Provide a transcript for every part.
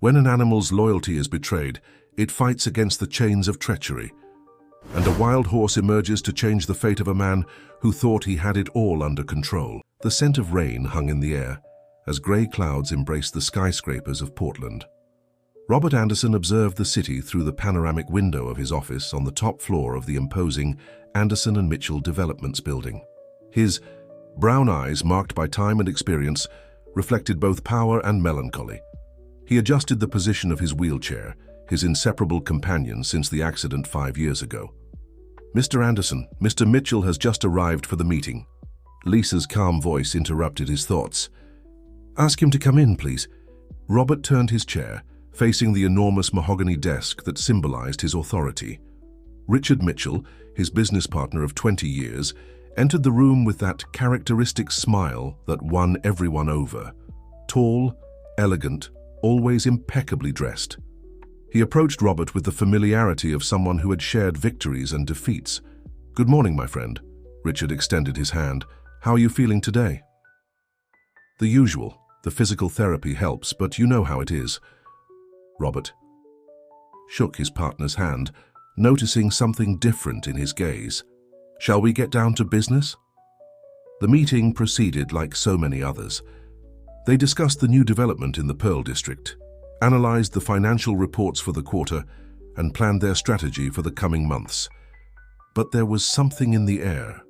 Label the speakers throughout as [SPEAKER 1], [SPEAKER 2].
[SPEAKER 1] When an animal's loyalty is betrayed, it fights against the chains of treachery. And a wild horse emerges to change the fate of a man who thought he had it all under control. The scent of rain hung in the air as grey clouds embraced the skyscrapers of Portland. Robert Anderson observed the city through the panoramic window of his office on the top floor of the imposing Anderson and Mitchell Developments building. His brown eyes, marked by time and experience, reflected both power and melancholy. He adjusted the position of his wheelchair, his inseparable companion since the accident 5 years ago. "Mr. Anderson, Mr. Mitchell has just arrived for the meeting." Lisa's calm voice interrupted his thoughts. "Ask him to come in, please." Robert turned his chair, facing the enormous mahogany desk that symbolized his authority. Richard Mitchell, his business partner of 20 years, entered the room with that characteristic smile that won everyone over. Tall, elegant, always impeccably dressed. He approached Robert with the familiarity of someone who had shared victories and defeats. "Good morning, my friend." Richard extended his hand. "How are you feeling today?" "The usual. The physical therapy helps, but you know how it is." Robert shook his partner's hand, noticing something different in his gaze. "Shall we get down to business?" The meeting proceeded like so many others. They discussed the new development in the Pearl District, analyzed the financial reports for the quarter, and planned their strategy for the coming months. But there was something in the air,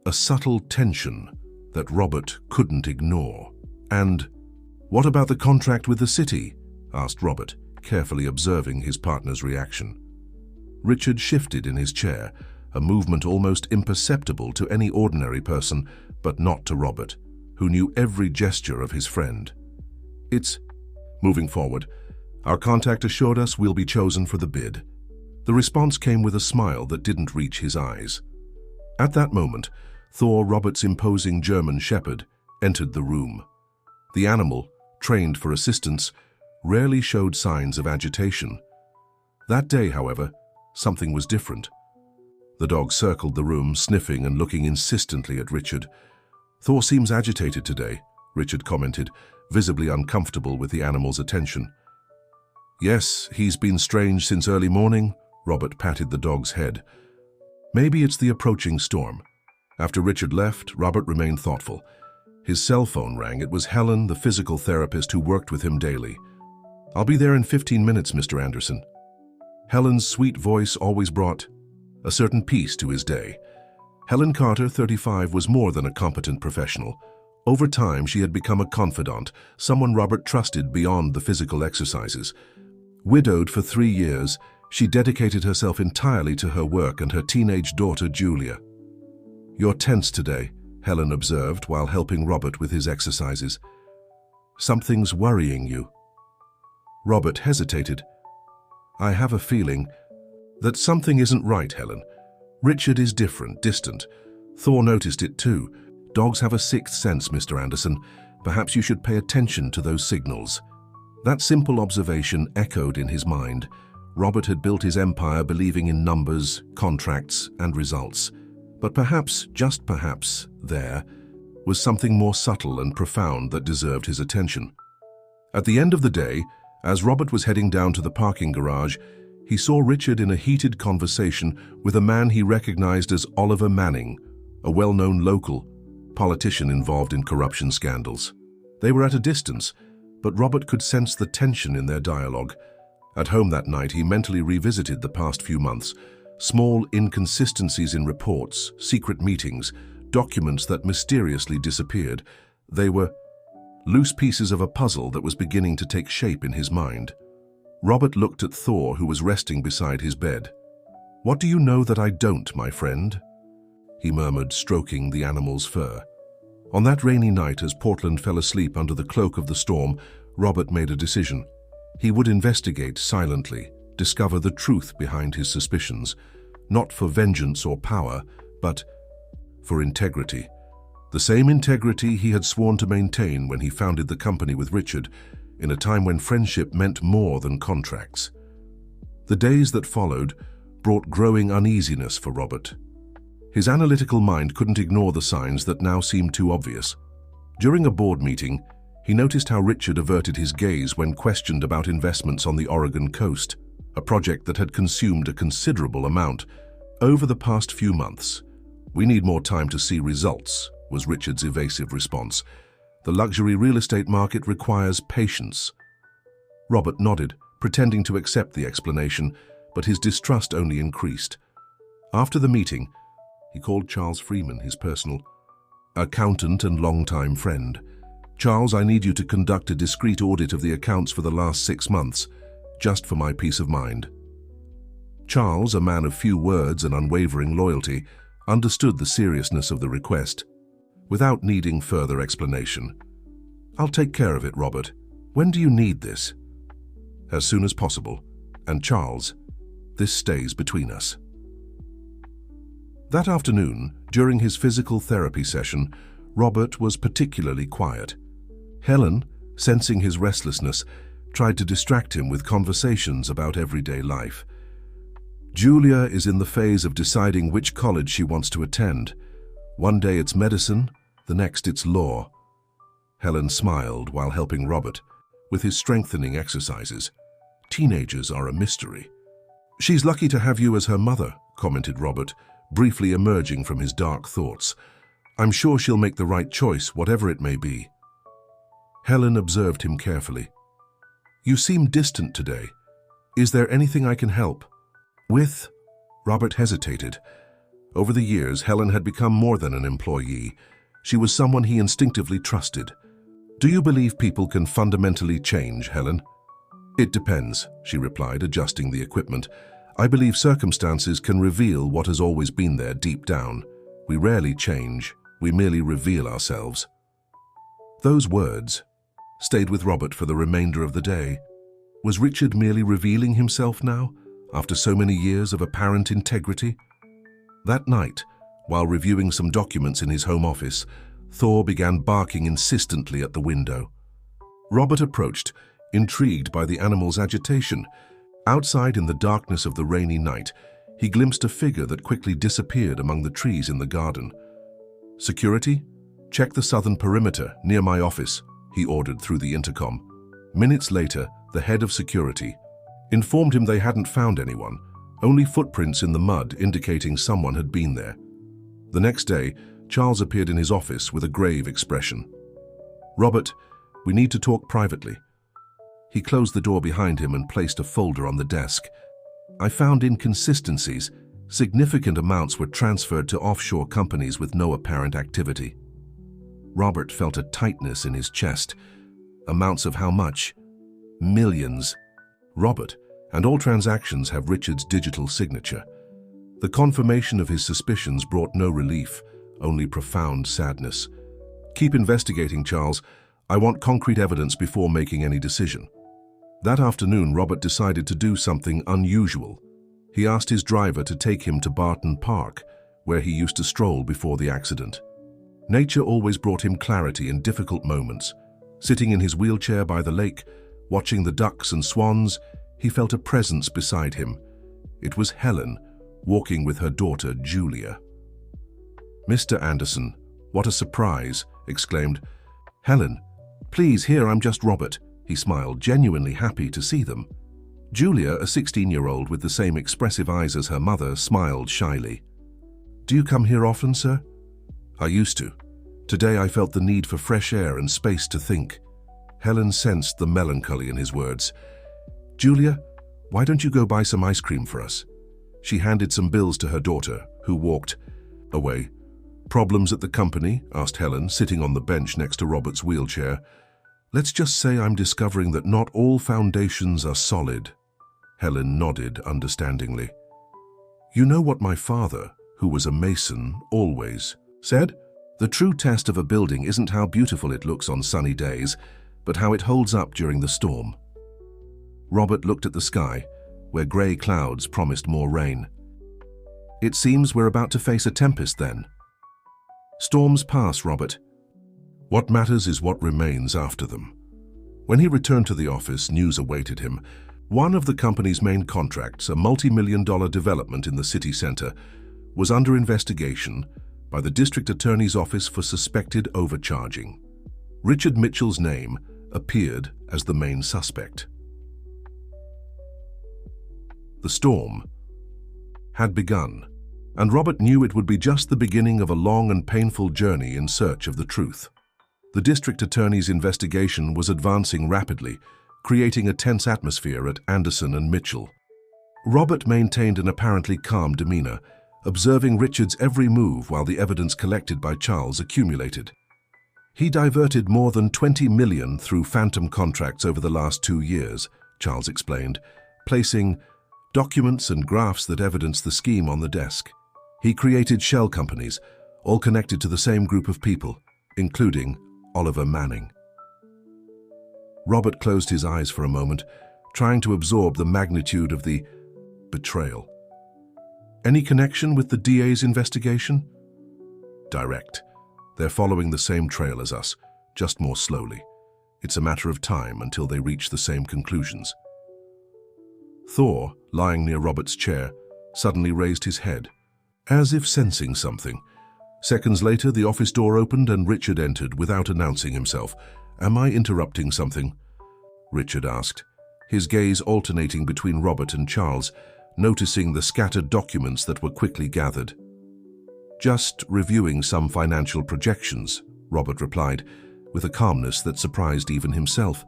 [SPEAKER 1] a subtle tension that Robert couldn't ignore. "And what about the contract with the city?" asked Robert, carefully observing his partner's reaction. Richard shifted in his chair, a movement almost imperceptible to any ordinary person, but not to Robert, who knew every gesture of his friend. "It's moving forward. Our contact assured us we'll be chosen for the bid." The response came with a smile that didn't reach his eyes. At that moment, Thor, Robert's imposing German shepherd, entered the room. The animal, trained for assistance, rarely showed signs of agitation. That day, however, something was different. The dog circled the room, sniffing and looking insistently at Richard. "Thor seems agitated today," Richard commented, visibly uncomfortable with the animal's attention. "Yes, he's been strange since early morning," Robert patted the dog's head. "Maybe it's the approaching storm." After Richard left, Robert remained thoughtful. His cell phone rang. It was Helen, the physical therapist who worked with him daily. "I'll be there in 15 minutes, Mr. Anderson." Helen's sweet voice always brought a certain peace to his day. Helen Carter, 35, was more than a competent professional. Over time, she had become a confidant, someone Robert trusted beyond the physical exercises. Widowed for 3 years, she dedicated herself entirely to her work and her teenage daughter, Julia. "You're tense today," Helen observed while helping Robert with his exercises. "Something's worrying you." Robert hesitated. "I have a feeling that something isn't right, Helen. Richard is different, distant. Thor noticed it too. Dogs have a sixth sense, Mr. Anderson. Perhaps you should pay attention to those signals." That simple observation echoed in his mind. Robert had built his empire believing in numbers, contracts, and results. But perhaps, just perhaps, there was something more subtle and profound that deserved his attention. At the end of the day, as Robert was heading down to the parking garage, he saw Richard in a heated conversation with a man he recognized as Oliver Manning, a well-known local politician involved in corruption scandals. They were at a distance, but Robert could sense the tension in their dialogue. At home that night, he mentally revisited the past few months. Small inconsistencies in reports, secret meetings, documents that mysteriously disappeared. They were loose pieces of a puzzle that was beginning to take shape in his mind. Robert looked at Thor, who was resting beside his bed. "What do you know that I don't, my friend?" he murmured, stroking the animal's fur. On that rainy night, as Portland fell asleep under the cloak of the storm, Robert made a decision. He would investigate silently, discover the truth behind his suspicions, not for vengeance or power, but for integrity. The same integrity he had sworn to maintain when he founded the company with Richard, in a time when friendship meant more than contracts. The days that followed brought growing uneasiness for Robert. His analytical mind couldn't ignore the signs that now seemed too obvious. During a board meeting, He noticed how Richard averted his gaze when questioned about investments on the Oregon coast, a project that had consumed a considerable amount over the past few months. "We need more time to see results," was Richard's evasive response. "The luxury real estate market requires patience." Robert nodded, pretending to accept the explanation, but his distrust only increased. After the meeting, he called Charles Freeman, his personal accountant and longtime friend. "Charles, I need you to conduct a discreet audit of the accounts for the last 6 months, just for my peace of mind." Charles, a man of few words and unwavering loyalty, understood the seriousness of the request. Without needing further explanation, "I'll take care of it, Robert. When do you need this?" "As soon as possible. And Charles, this stays between us." That afternoon, during his physical therapy session, Robert was particularly quiet. Helen, sensing his restlessness, tried to distract him with conversations about everyday life. "Julia is in the phase of deciding which college she wants to attend. One day it's medicine, the next it's law." Helen smiled while helping Robert with his strengthening exercises. "Teenagers are a mystery." "She's lucky to have you as her mother," commented Robert, briefly emerging from his dark thoughts. "I'm sure she'll make the right choice, whatever it may be." Helen observed him carefully. "You seem distant today. Is there anything I can help with?" Robert hesitated. Over the years, Helen had become more than an employee. She was someone he instinctively trusted. "Do you believe people can fundamentally change, Helen?" "It depends," she replied, adjusting the equipment. "I believe circumstances can reveal what has always been there deep down. We rarely change, we merely reveal ourselves." Those words stayed with Robert for the remainder of the day. Was Richard merely revealing himself now, after so many years of apparent integrity? That night, while reviewing some documents in his home office, Thor began barking insistently at the window. Robert approached, intrigued by the animal's agitation. Outside in the darkness of the rainy night, he glimpsed a figure that quickly disappeared among the trees in the garden. "Security? Check the southern perimeter, near my office," he ordered through the intercom. Minutes later, the head of security informed him they hadn't found anyone, only footprints in the mud indicating someone had been there. The next day, Charles appeared in his office with a grave expression. "Robert, we need to talk privately." He closed the door behind him and placed a folder on the desk. "I found inconsistencies. Significant amounts were transferred to offshore companies with no apparent activity." Robert felt a tightness in his chest. Amounts of how much? Millions. Robert, and all transactions have Richard's digital signature. The confirmation of his suspicions brought no relief, only profound sadness. "Keep investigating, Charles. I want concrete evidence before making any decision." That afternoon, Robert decided to do something unusual. He asked his driver to take him to Barton Park, where he used to stroll before the accident. Nature always brought him clarity in difficult moments. Sitting in his wheelchair by the lake, watching the ducks and swans, he felt a presence beside him. It was Helen, walking with her daughter, Julia. "Mr. Anderson, what a surprise," exclaimed Helen. "Please, here, I'm just Robert." He smiled, genuinely happy to see them. Julia, a 16-year-old with the same expressive eyes as her mother, smiled shyly. "Do you come here often, sir?" "I used to. Today I felt the need for fresh air and space to think." Helen sensed the melancholy in his words. "Julia, why don't you go buy some ice cream for us?" She handed some bills to her daughter, who walked away. "Problems at the company?" asked Helen, sitting on the bench next to Robert's wheelchair. "Let's just say I'm discovering that not all foundations are solid." Helen nodded understandingly. "You know what my father, who was a mason, always said? The true test of a building isn't how beautiful it looks on sunny days, but how it holds up during the storm." Robert looked at the sky, where grey clouds promised more rain. "It seems we're about to face a tempest then." "Storms pass, Robert. What matters is what remains after them." When he returned to the office, news awaited him. One of the company's main contracts, a multi-million-dollar development in the city center, was under investigation by the district attorney's office for suspected overcharging. Richard Mitchell's name appeared as the main suspect. The storm had begun, and Robert knew it would be just the beginning of a long and painful journey in search of the truth. The district attorney's investigation was advancing rapidly, creating a tense atmosphere at Anderson and Mitchell. Robert maintained an apparently calm demeanor, observing Richard's every move while the evidence collected by Charles accumulated. He diverted more than $20 million through phantom contracts over the last 2 years, Charles explained, placing documents and graphs that evidenced the scheme on the desk. He created shell companies, all connected to the same group of people, including Oliver Manning. Robert closed his eyes for a moment, trying to absorb the magnitude of the betrayal. Any connection with the DA's investigation? Direct. They're following the same trail as us, just more slowly. It's a matter of time until they reach the same conclusions. Thor, lying near Robert's chair, suddenly raised his head, as if sensing something. Seconds later, the office door opened and Richard entered without announcing himself. "Am I interrupting something?" Richard asked, his gaze alternating between Robert and Charles, noticing the scattered documents that were quickly gathered. "Just reviewing some financial projections," Robert replied, with a calmness that surprised even himself.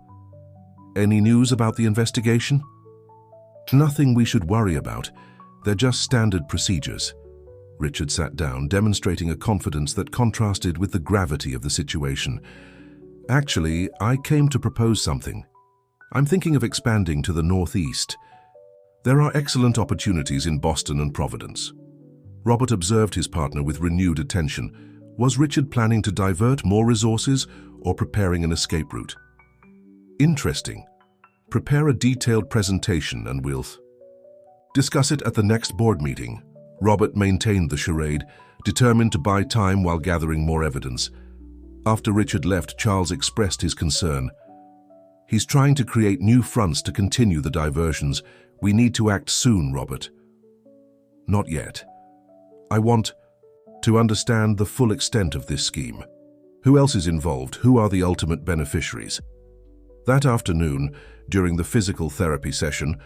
[SPEAKER 1] "Any news about the investigation?" "Nothing we should worry about. They're just standard procedures." Richard sat down, demonstrating a confidence that contrasted with the gravity of the situation. "Actually, I came to propose something. I'm thinking of expanding to the Northeast. There are excellent opportunities in Boston and Providence." Robert observed his partner with renewed attention. Was Richard planning to divert more resources or preparing an escape route? "Interesting. Prepare a detailed presentation and we'll discuss it at the next board meeting." Robert maintained the charade, determined to buy time while gathering more evidence. After Richard left, Charles expressed his concern. "He's trying to create new fronts to continue the diversions. We need to act soon, Robert." "Not yet. I want to understand the full extent of this scheme. Who else is involved? Who are the ultimate beneficiaries?" That afternoon, during the physical therapy session,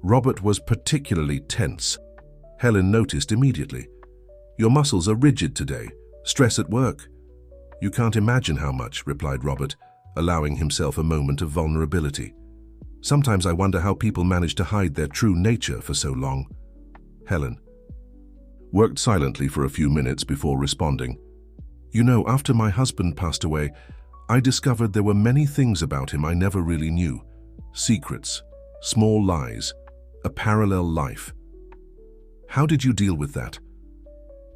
[SPEAKER 1] Robert was particularly tense. Helen noticed immediately. "Your muscles are rigid today. Stress at work?" "You can't imagine how much," replied Robert, allowing himself a moment of vulnerability. "Sometimes I wonder how people manage to hide their true nature for so long." Helen worked silently for a few minutes before responding. "You know, after my husband passed away, I discovered there were many things about him I never really knew. Secrets, small lies, a parallel life. How did you deal with that?"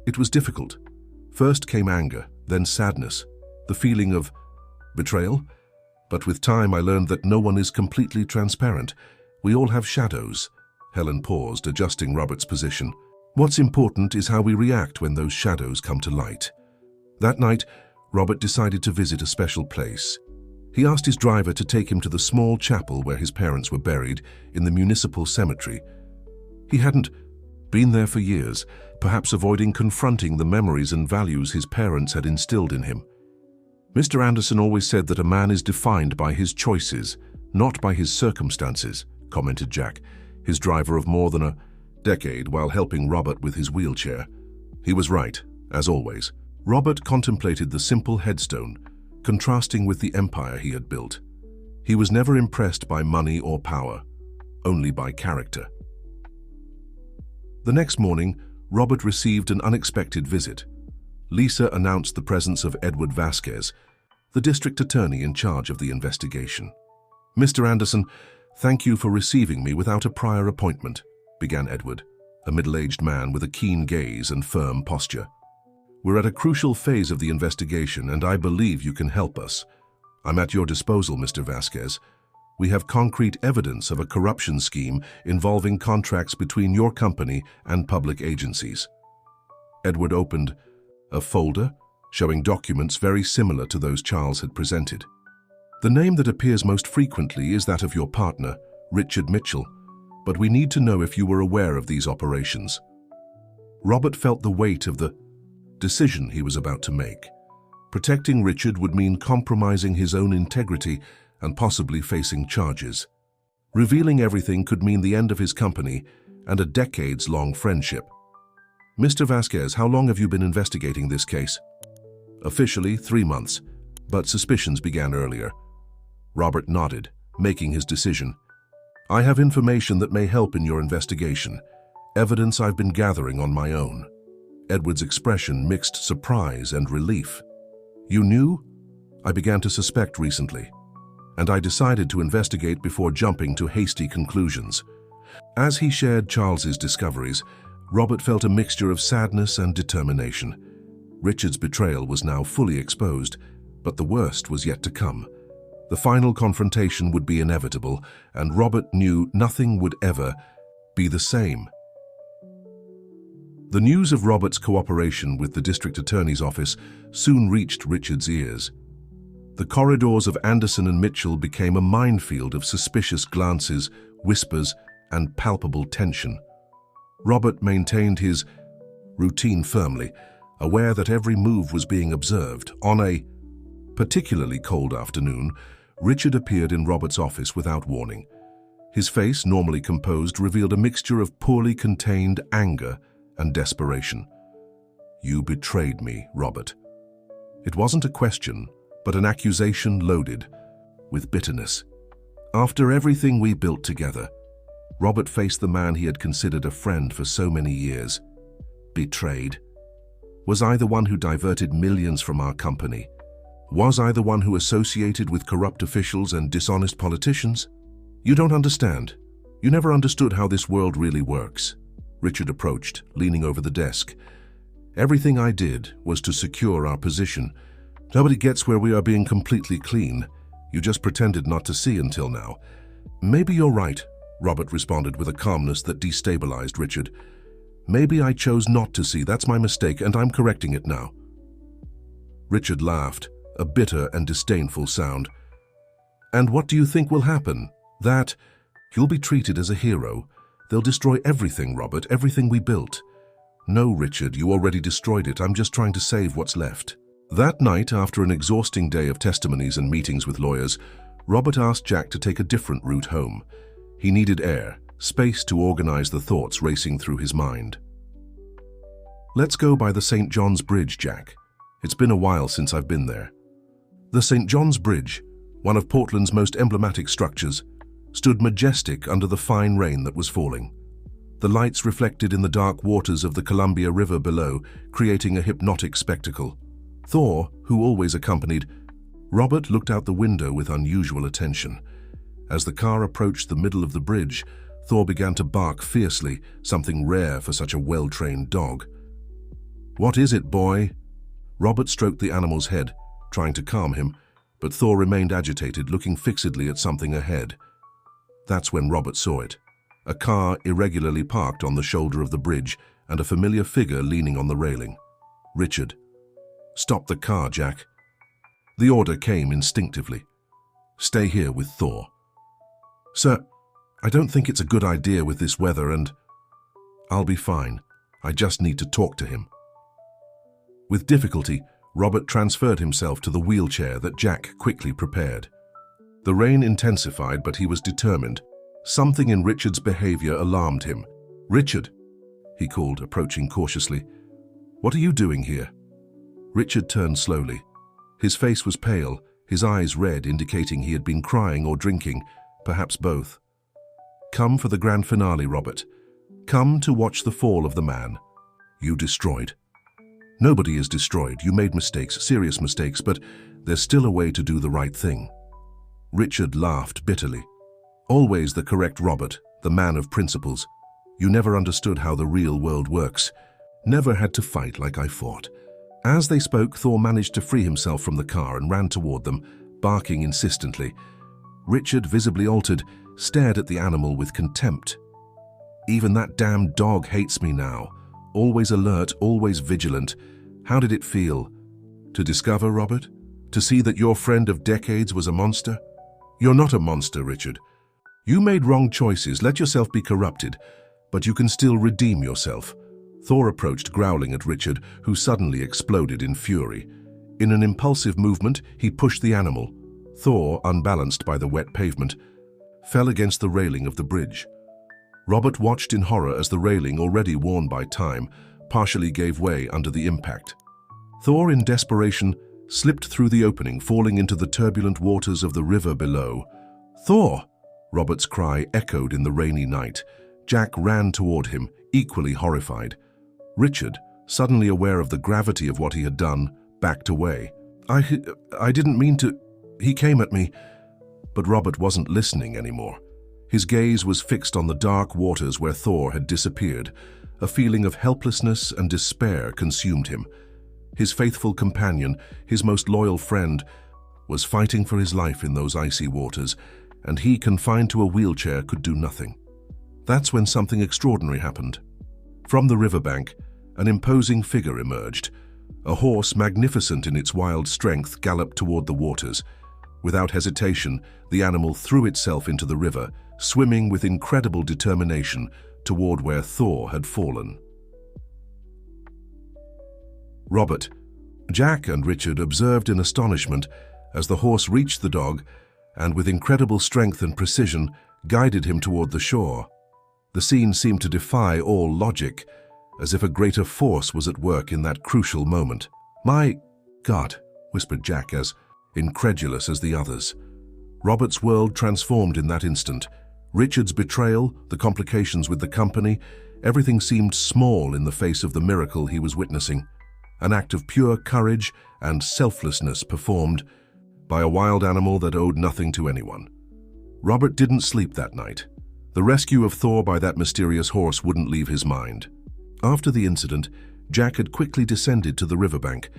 [SPEAKER 1] "It was difficult. First came anger, then sadness, the feeling of betrayal. But with time I learned that no one is completely transparent. We all have shadows." Helen paused, adjusting Robert's position. "What's important is how we react when those shadows come to light." That night, Robert decided to visit a special place. He asked his driver to take him to the small chapel where his parents were buried in the municipal cemetery. He hadn't been there for years, perhaps avoiding confronting the memories and values his parents had instilled in him. "Mr. Anderson always said that a man is defined by his choices, not by his circumstances," commented Jack, his driver of more than a decade, while helping Robert with his wheelchair. He was right, as always. Robert contemplated the simple headstone, contrasting with the empire he had built. He was never impressed by money or power, only by character. The next morning, Robert received an unexpected visit. Lisa announced the presence of Edward Vasquez, the district attorney in charge of the investigation. "Mr. Anderson, thank you for receiving me without a prior appointment," began Edward, a middle-aged man with a keen gaze and firm posture. "We're at a crucial phase of the investigation, and I believe you can help us. I'm at your disposal, Mr. Vasquez. We have concrete evidence of a corruption scheme involving contracts between your company and public agencies." Edward opened a folder showing documents very similar to those Charles had presented. "The name that appears most frequently is that of your partner, Richard Mitchell, but we need to know if you were aware of these operations." Robert felt the weight of the decision he was about to make. Protecting Richard would mean compromising his own integrity and possibly facing charges. Revealing everything could mean the end of his company and a decades-long friendship. Mr. Vasquez, how long have you been investigating this case? Officially, 3 months, but suspicions began earlier. Robert nodded, making his decision. I have information that may help in your investigation, evidence I've been gathering on my own. Edward's expression mixed surprise and relief. You knew? I began to suspect recently, and I decided to investigate before jumping to hasty conclusions. As he shared Charles's discoveries, Robert felt a mixture of sadness and determination. Richard's betrayal was now fully exposed, but the worst was yet to come. The final confrontation would be inevitable, and Robert knew nothing would ever be the same. The news of Robert's cooperation with the district attorney's office soon reached Richard's ears. The corridors of Anderson and Mitchell became a minefield of suspicious glances, whispers, and palpable tension. Robert maintained his routine firmly, aware that every move was being observed. On a particularly cold afternoon, Richard appeared in Robert's office without warning. His face, normally composed, revealed a mixture of poorly contained anger and desperation. You betrayed me, Robert. It wasn't a question, but an accusation loaded with bitterness. After everything we built together, Robert faced the man he had considered a friend for so many years. Betrayed? Was I the one who diverted millions from our company? Was I the one who associated with corrupt officials and dishonest politicians? You don't understand. You never understood how this world really works. Richard approached, leaning over the desk. Everything I did was to secure our position. Nobody gets where we are being completely clean. You just pretended not to see until now. Maybe you're right, Robert responded with a calmness that destabilized Richard. Maybe I chose not to see. That's my mistake, and I'm correcting it now. Richard laughed, a bitter and disdainful sound. And what do you think will happen? That you'll be treated as a hero. They'll destroy everything, Robert, everything we built. No, Richard, you already destroyed it. I'm just trying to save what's left. That night, after an exhausting day of testimonies and meetings with lawyers, Robert asked Jack to take a different route home. He needed air, space to organize the thoughts racing through his mind. Let's go by the St. John's Bridge, Jack. It's been a while since I've been there. The St. John's Bridge, one of Portland's most emblematic structures, stood majestic under the fine rain that was falling. The lights reflected in the dark waters of the Columbia River below, creating a hypnotic spectacle. Thor, who always accompanied, Robert looked out the window with unusual attention. As the car approached the middle of the bridge, Thor began to bark fiercely, something rare for such a well-trained dog. What is it, boy? Robert stroked the animal's head, trying to calm him, but Thor remained agitated, looking fixedly at something ahead. That's when Robert saw it. A car irregularly parked on the shoulder of the bridge and a familiar figure leaning on the railing. Richard. Stop the car, Jack. The order came instinctively. Stay here with Thor. Sir, I don't think it's a good idea with this weather and... I'll be fine. I just need to talk to him. With difficulty, Robert transferred himself to the wheelchair that Jack quickly prepared. The rain intensified, but he was determined. Something in Richard's behavior alarmed him. Richard, he called, approaching cautiously. What are you doing here? Richard turned slowly. His face was pale, his eyes red, indicating he had been crying or drinking, perhaps both. Come for the grand finale, Robert. Come to watch the fall of the man you destroyed. Nobody is destroyed. You made mistakes, serious mistakes, but there's still a way to do the right thing. Richard laughed bitterly. Always the correct Robert, the man of principles. You never understood how the real world works. Never had to fight like I fought. As they spoke, Thor managed to free himself from the car and ran toward them, barking insistently. Richard, visibly altered, stared at the animal with contempt. Even that damn dog hates me now. Always alert, always vigilant. How did it feel? To discover, Robert? To see that your friend of decades was a monster? You're not a monster, Richard. You made wrong choices, let yourself be corrupted, but you can still redeem yourself. Thor approached, growling at Richard, who suddenly exploded in fury. In an impulsive movement, he pushed the animal. Thor, unbalanced by the wet pavement, fell against the railing of the bridge. Robert watched in horror as the railing, already worn by time, partially gave way under the impact. Thor, in desperation, slipped through the opening, falling into the turbulent waters of the river below. "Thor!" Robert's cry echoed in the rainy night. Jack ran toward him, equally horrified. Richard, suddenly aware of the gravity of what he had done, backed away. I didn't mean to. He came at me." But Robert wasn't listening anymore. His gaze was fixed on the dark waters where Thor had disappeared. A feeling of helplessness and despair consumed him. His faithful companion, his most loyal friend, was fighting for his life in those icy waters, and he, confined to a wheelchair, could do nothing. That's when something extraordinary happened. From the riverbank, an imposing figure emerged. A horse, magnificent in its wild strength, galloped toward the waters. Without hesitation, the animal threw itself into the river, swimming with incredible determination toward where Thor had fallen. Robert, Jack, and Richard observed in astonishment as the horse reached the dog and, with incredible strength and precision, guided him toward the shore. The scene seemed to defy all logic, as if a greater force was at work in that crucial moment. "My God," whispered Jack, as incredulous as the others. Robert's world transformed in that instant. Richard's betrayal, the complications with the company, everything seemed small in the face of the miracle he was witnessing. An act of pure courage and selflessness performed by a wild animal that owed nothing to anyone. Robert didn't sleep that night. The rescue of Thor by that mysterious horse wouldn't leave his mind. After the incident, Jack had quickly descended to the riverbank,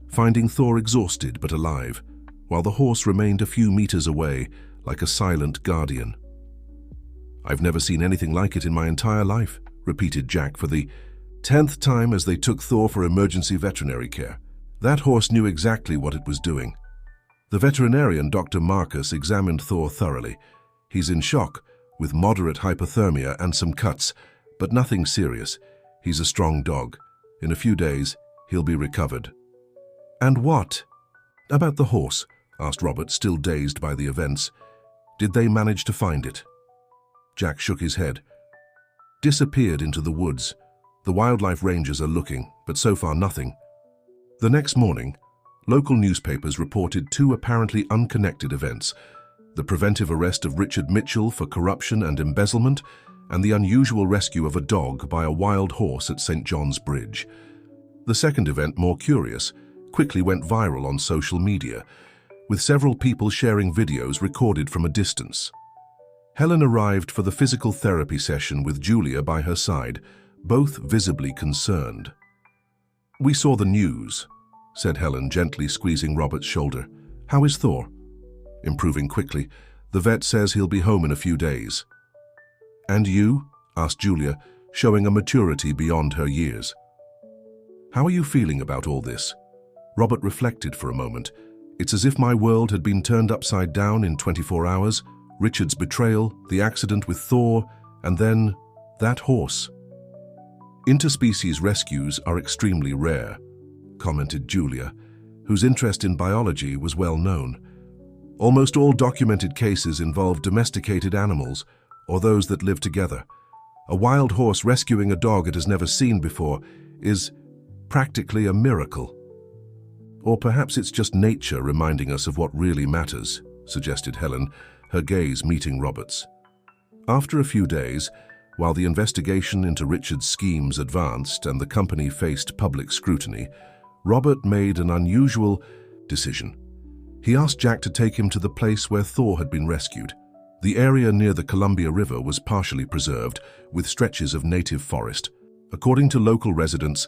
[SPEAKER 1] finding Thor exhausted but alive, while the horse remained a few meters away, like a silent guardian. "I've never seen anything like it in my entire life," repeated Jack for the 10th time as they took Thor for emergency veterinary care. That horse knew exactly what it was doing. The veterinarian, Dr. Marcus, examined Thor thoroughly. "He's in shock, with moderate hypothermia and some cuts, but nothing serious. He's a strong dog. In a few days, he'll be recovered." "And what about the horse?" asked Robert, still dazed by the events. "Did they manage to find it?" Jack shook his head. "Disappeared into the woods. The wildlife rangers are looking, but so far nothing." The next morning, local newspapers reported two apparently unconnected events: the preventive arrest of Richard Mitchell for corruption and embezzlement, and the unusual rescue of a dog by a wild horse at St. John's Bridge. The second event, more curious, quickly went viral on social media, with several people sharing videos recorded from a distance. Helen arrived for the physical therapy session with Julia by her side, both visibly concerned. "We saw the news," said Helen, gently squeezing Robert's shoulder. "How is Thor?" "Improving quickly. The vet says he'll be home in a few days." "And you?" asked Julia, showing a maturity beyond her years. "How are you feeling about all this?" Robert reflected for a moment. "It's as if my world had been turned upside down in 24 hours. Richard's betrayal, the accident with Thor, and then that horse." "Interspecies rescues are extremely rare," commented Julia, whose interest in biology was well known. "Almost all documented cases involve domesticated animals, or those that live together. A wild horse rescuing a dog it has never seen before is practically a miracle." "Or perhaps it's just nature reminding us of what really matters," suggested Helen, her gaze meeting Robert's. After a few days, while the investigation into Richard's schemes advanced and the company faced public scrutiny, Robert made an unusual decision. He asked Jack to take him to the place where Thor had been rescued. The area near the Columbia River was partially preserved, with stretches of native forest. According to local residents,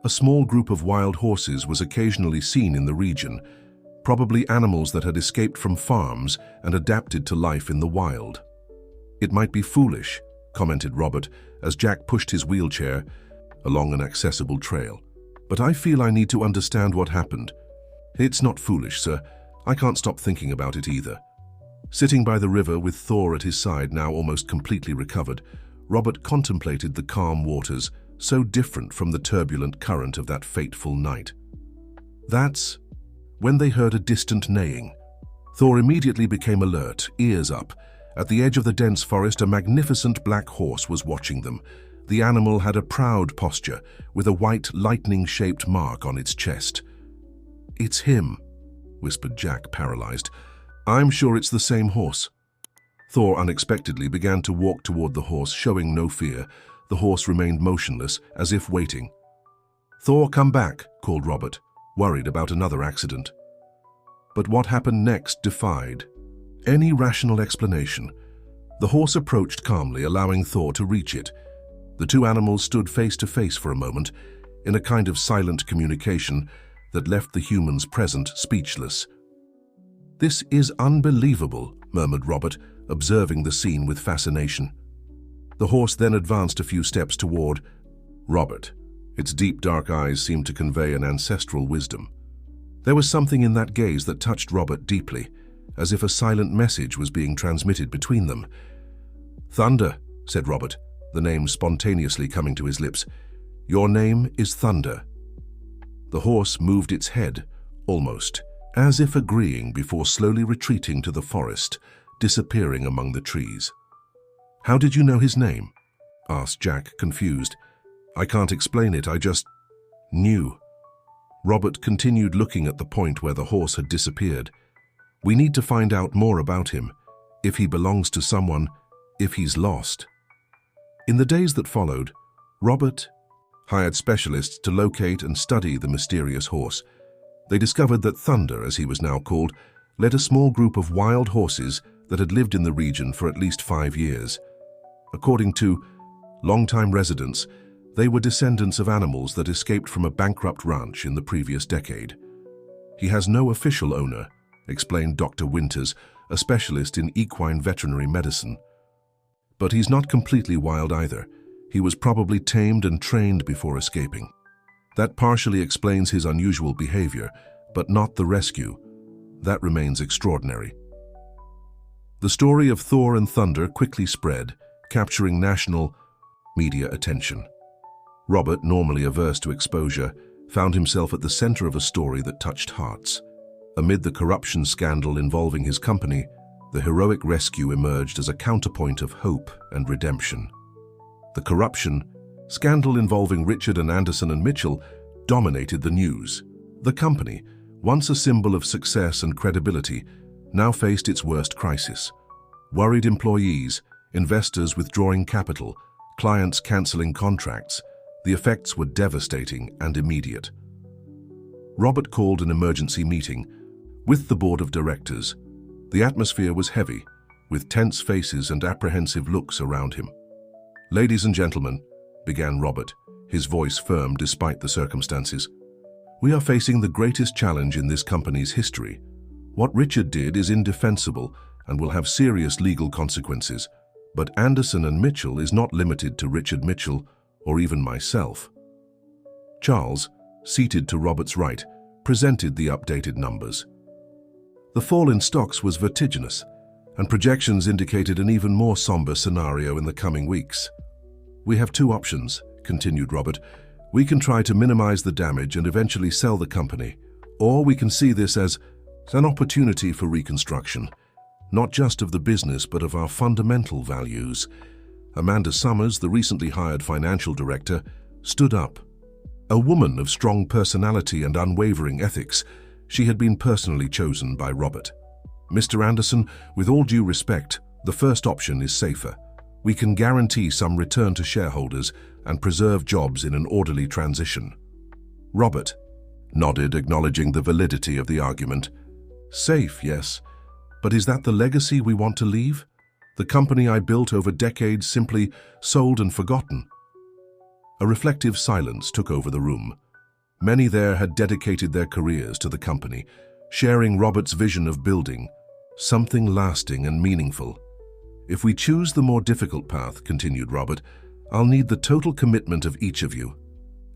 [SPEAKER 1] a small group of wild horses was occasionally seen in the region, probably animals that had escaped from farms and adapted to life in the wild. "It might be foolish," commented Robert as Jack pushed his wheelchair along an accessible trail. "But I feel I need to understand what happened." "It's not foolish, sir. I can't stop thinking about it either." Sitting by the river with Thor at his side, now almost completely recovered, Robert contemplated the calm waters, so different from the turbulent current of that fateful night. "That's when they heard a distant neighing. Thor immediately became alert, ears up. At the edge of the dense forest, a magnificent black horse was watching them. The animal had a proud posture, with a white, lightning-shaped mark on its chest. "It's him," whispered Jack, paralyzed. "I'm sure it's the same horse." Thor unexpectedly began to walk toward the horse, showing no fear. The horse remained motionless, as if waiting. "Thor, come back," called Robert, worried about another accident. But what happened next defied any rational explanation. The horse approached calmly, allowing Thor to reach it. The two animals stood face to face for a moment, in a kind of silent communication that left the humans present speechless. "This is unbelievable," murmured Robert, observing the scene with fascination. The horse then advanced a few steps toward Robert. Its deep dark eyes seemed to convey an ancestral wisdom. There was something in that gaze that touched Robert deeply, as if a silent message was being transmitted between them. "Thunder," said Robert, the name spontaneously coming to his lips. "Your name is Thunder." The horse moved its head, almost, as if agreeing before slowly retreating to the forest, disappearing among the trees. "How did you know his name?" asked Jack, confused. "I can't explain it, I just knew." Robert continued looking at the point where the horse had disappeared. "We need to find out more about him, if he belongs to someone, if he's lost." In the days that followed, Robert hired specialists to locate and study the mysterious horse. They discovered that Thunder, as he was now called, led a small group of wild horses that had lived in the region for at least 5 years. According to longtime residents, they were descendants of animals that escaped from a bankrupt ranch in the previous decade. "He has no official owner," explained Dr. Winters, a specialist in equine veterinary medicine. "But he's not completely wild either. He was probably tamed and trained before escaping. That partially explains his unusual behavior, but not the rescue. That remains extraordinary." The story of Thor and Thunder quickly spread, capturing national media attention. Robert, normally averse to exposure, found himself at the center of a story that touched hearts. Amid the corruption scandal involving his company, the heroic rescue emerged as a counterpoint of hope and redemption. The corruption scandal involving Richard and Anderson and Mitchell dominated the news. The company, once a symbol of success and credibility, now faced its worst crisis. Worried employees, investors withdrawing capital, clients canceling contracts. The effects were devastating and immediate. Robert called an emergency meeting with the board of directors. The atmosphere was heavy, with tense faces and apprehensive looks around him. "Ladies and gentlemen," began Robert, his voice firm despite the circumstances, "we are facing the greatest challenge in this company's history. What Richard did is indefensible and will have serious legal consequences. But Anderson and Mitchell is not limited to Richard Mitchell or even myself." Charles, seated to Robert's right, presented the updated numbers. The fall in stocks was vertiginous, and projections indicated an even more somber scenario in the coming weeks. "We have 2 options," continued Robert. "We can try to minimize the damage and eventually sell the company, or we can see this as an opportunity for reconstruction, not just of the business but of our fundamental values." Amanda Summers, the recently hired financial director, stood up. A woman of strong personality and unwavering ethics, she had been personally chosen by Robert. "Mr. Anderson, with all due respect, the first option is safer. We can guarantee some return to shareholders and preserve jobs in an orderly transition." Robert nodded, acknowledging the validity of the argument. "Safe, yes. But is that the legacy we want to leave? The company I built over decades simply sold and forgotten?" A reflective silence took over the room. Many there had dedicated their careers to the company, sharing Robert's vision of building something lasting and meaningful. "If we choose the more difficult path," continued Robert, "I'll need the total commitment of each of you.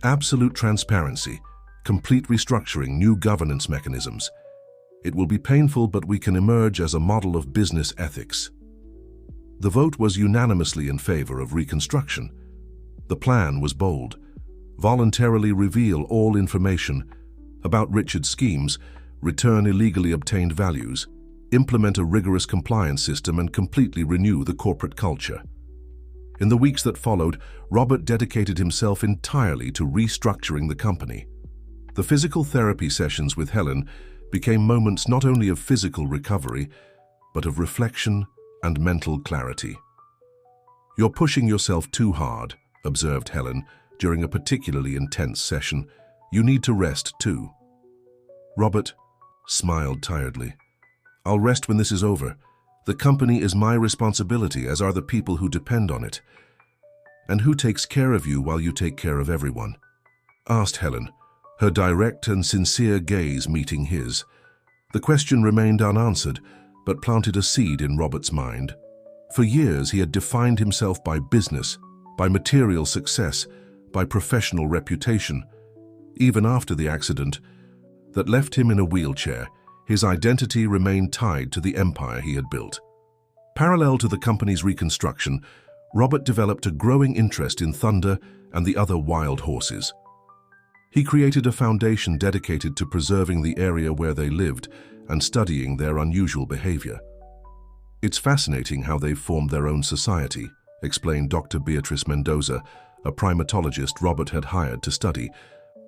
[SPEAKER 1] Absolute transparency, complete restructuring, new governance mechanisms. It will be painful, but we can emerge as a model of business ethics." The vote was unanimously in favor of reconstruction. The plan was bold. Voluntarily reveal all information about Richard's schemes, return illegally obtained values, implement a rigorous compliance system, and completely renew the corporate culture. In the weeks that followed, Robert dedicated himself entirely to restructuring the company. The physical therapy sessions with Helen became moments not only of physical recovery, but of reflection and mental clarity. "You're pushing yourself too hard," observed Helen during a particularly intense session. "You need to rest too." Robert smiled tiredly. "I'll rest when this is over. The company is my responsibility, as are the people who depend on it." "And who takes care of you while you take care of everyone?" asked Helen, her direct and sincere gaze meeting his. The question remained unanswered, but planted a seed in Robert's mind. For years he had defined himself by business, by material success, by professional reputation. Even after the accident that left him in a wheelchair, his identity remained tied to the empire he had built. Parallel to the company's reconstruction, Robert developed a growing interest in Thunder and the other wild horses. He created a foundation dedicated to preserving the area where they lived and studying their unusual behavior. "It's fascinating how they've formed their own society," explained Dr. Beatrice Mendoza, a primatologist Robert had hired to study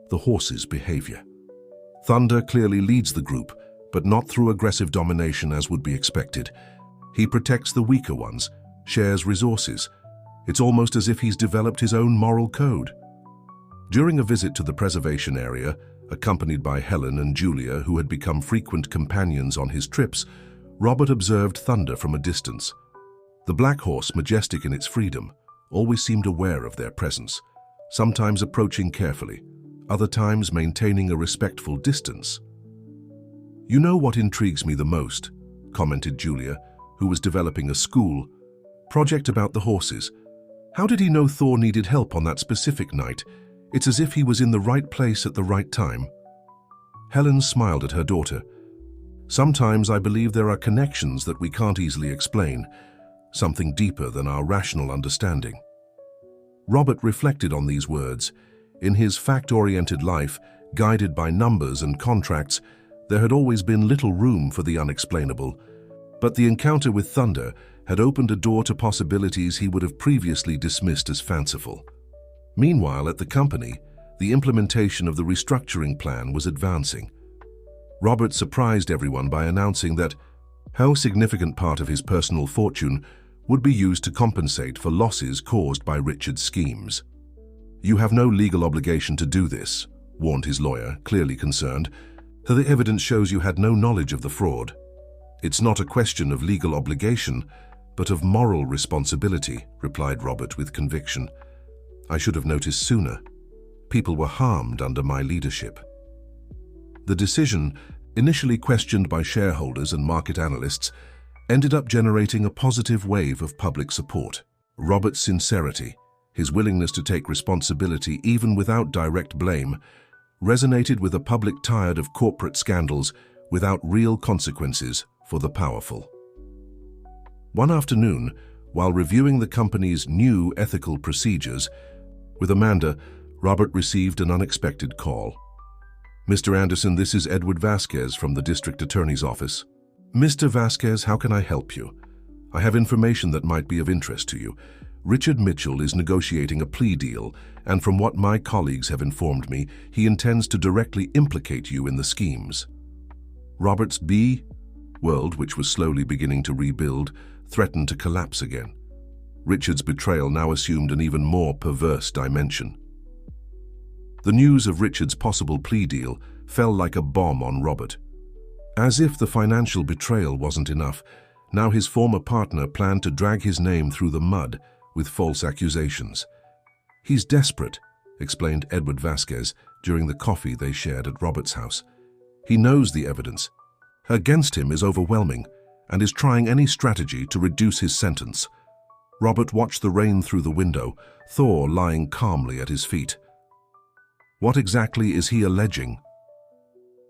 [SPEAKER 1] the horses' behavior. "Thunder clearly leads the group, but not through aggressive domination as would be expected. He protects the weaker ones, shares resources. It's almost as if he's developed his own moral code." During a visit to the preservation area, accompanied by Helen and Julia, who had become frequent companions on his trips, Robert observed Thunder from a distance. The black horse, majestic in its freedom, always seemed aware of their presence, sometimes approaching carefully, other times maintaining a respectful distance. "You know what intrigues me the most," commented Julia, who was developing a school project about the horses. "How did he know Thor needed help on that specific night? It's as if he was in the right place at the right time." Helen smiled at her daughter. "Sometimes I believe there are connections that we can't easily explain, something deeper than our rational understanding." Robert reflected on these words. In his fact-oriented life, guided by numbers and contracts, there had always been little room for the unexplainable. But the encounter with Thunder had opened a door to possibilities he would have previously dismissed as fanciful. Meanwhile, at the company, the implementation of the restructuring plan was advancing. Robert surprised everyone by announcing that a significant part of his personal fortune would be used to compensate for losses caused by Richard's schemes. "You have no legal obligation to do this," warned his lawyer, clearly concerned. "The evidence shows you had no knowledge of the fraud." "It's not a question of legal obligation, but of moral responsibility," replied Robert with conviction. "I should have noticed sooner. People were harmed under my leadership." The decision, initially questioned by shareholders and market analysts, ended up generating a positive wave of public support. Robert's sincerity, his willingness to take responsibility even without direct blame, resonated with a public tired of corporate scandals without real consequences for the powerful. One afternoon, while reviewing the company's new ethical procedures with Amanda, Robert received an unexpected call. "Mr. Anderson, this is Edward Vasquez from the District Attorney's Office." "Mr. Vasquez, how can I help you? I have information that might be of interest to you. Richard Mitchell is negotiating a plea deal, and from what my colleagues have informed me, he intends to directly implicate you in the schemes." Robert's world, which was slowly beginning to rebuild, threatened to collapse again. Richard's betrayal now assumed an even more perverse dimension. The news of Richard's possible plea deal fell like a bomb on Robert. As if the financial betrayal wasn't enough, now his former partner planned to drag his name through the mud with false accusations. "He's desperate," explained Edward Vasquez during the coffee they shared at Robert's house. "He knows the evidence against him is overwhelming and is trying any strategy to reduce his sentence." Robert watched the rain through the window, Thor lying calmly at his feet. "What exactly is he alleging?"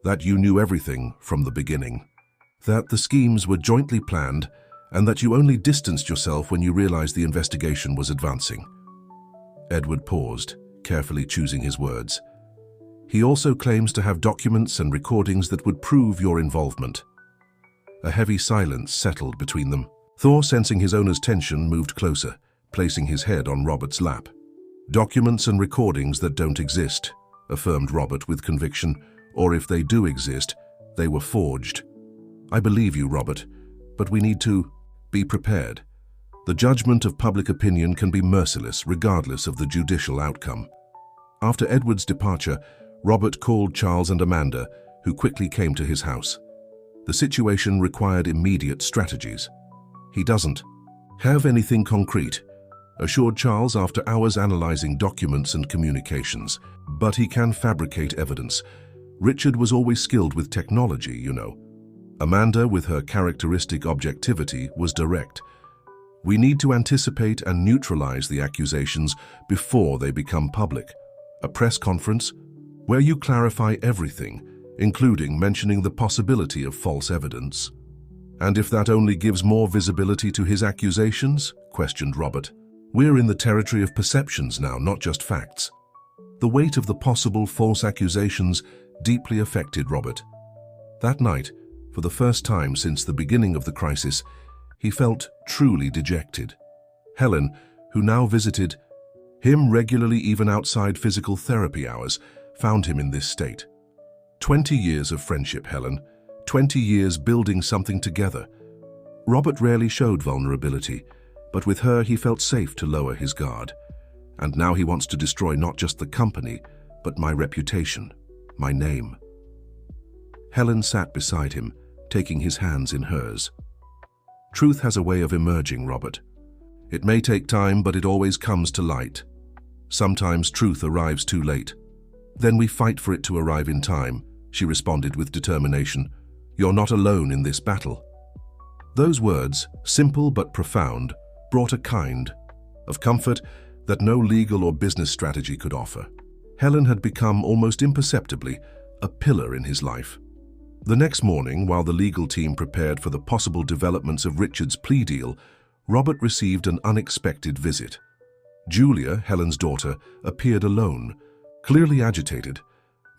[SPEAKER 1] "That you knew everything from the beginning. That the schemes were jointly planned and that you only distanced yourself when you realized the investigation was advancing." Edward paused, carefully choosing his words. He also claims to have documents and recordings that would prove your involvement. A heavy silence settled between them. Thor, sensing his owner's tension, moved closer, placing his head on Robert's lap. Documents and recordings that don't exist, affirmed Robert with conviction, or if they do exist, they were forged. I believe you, Robert, but we need to be prepared. The judgment of public opinion can be merciless regardless of the judicial outcome. After Edward's departure, Robert called Charles and Amanda, who quickly came to his house. The situation required immediate strategies. He doesn't have anything concrete, assured Charles after hours analyzing documents and communications, but he can fabricate evidence. Richard was always skilled with technology, you know. Amanda, with her characteristic objectivity, was direct. We need to anticipate and neutralize the accusations before they become public. A press conference where you clarify everything, including mentioning the possibility of false evidence. And if that only gives more visibility to his accusations? Questioned Robert. We're in the territory of perceptions now, not just facts. The weight of the possible false accusations deeply affected Robert. That night, for the first time since the beginning of the crisis, he felt truly dejected. Helen, who now visited him regularly even outside physical therapy hours, found him in this state. 20 years of friendship, Helen. 20 years building something together. Robert rarely showed vulnerability, but with her he felt safe to lower his guard. And now he wants to destroy not just the company, but my reputation, my name. Helen sat beside him, taking his hands in hers. Truth has a way of emerging, Robert. It may take time, but it always comes to light. Sometimes truth arrives too late. Then we fight for it to arrive in time, she responded with determination. You're not alone in this battle. Those words, simple but profound, brought a kind of comfort that no legal or business strategy could offer. Helen had become almost imperceptibly a pillar in his life. The next morning, while the legal team prepared for the possible developments of Richard's plea deal, Robert received an unexpected visit. Julia, Helen's daughter, appeared alone, clearly agitated.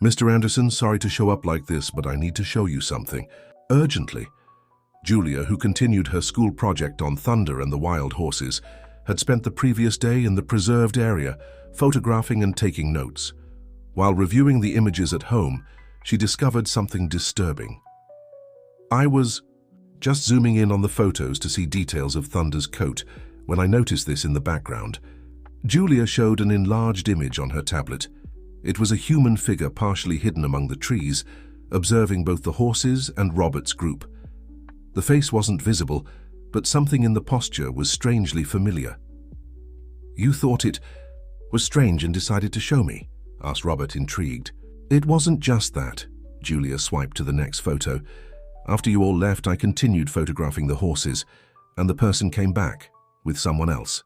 [SPEAKER 1] Mr. Anderson, sorry to show up like this, but I need to show you something. Urgently. Julia, who continued her school project on thunder and the wild horses, had spent the previous day in the preserved area, photographing and taking notes. While reviewing the images at home, she discovered something disturbing. I was just zooming in on the photos to see details of Thunder's coat when I noticed this in the background. Julia showed an enlarged image on her tablet. It was a human figure partially hidden among the trees, observing both the horses and Robert's group. The face wasn't visible, but something in the posture was strangely familiar. You thought it was strange and decided to show me? Asked Robert, intrigued. It wasn't just that. Julia swiped to the next photo. After you all left, I continued photographing the horses, and the person came back with someone else.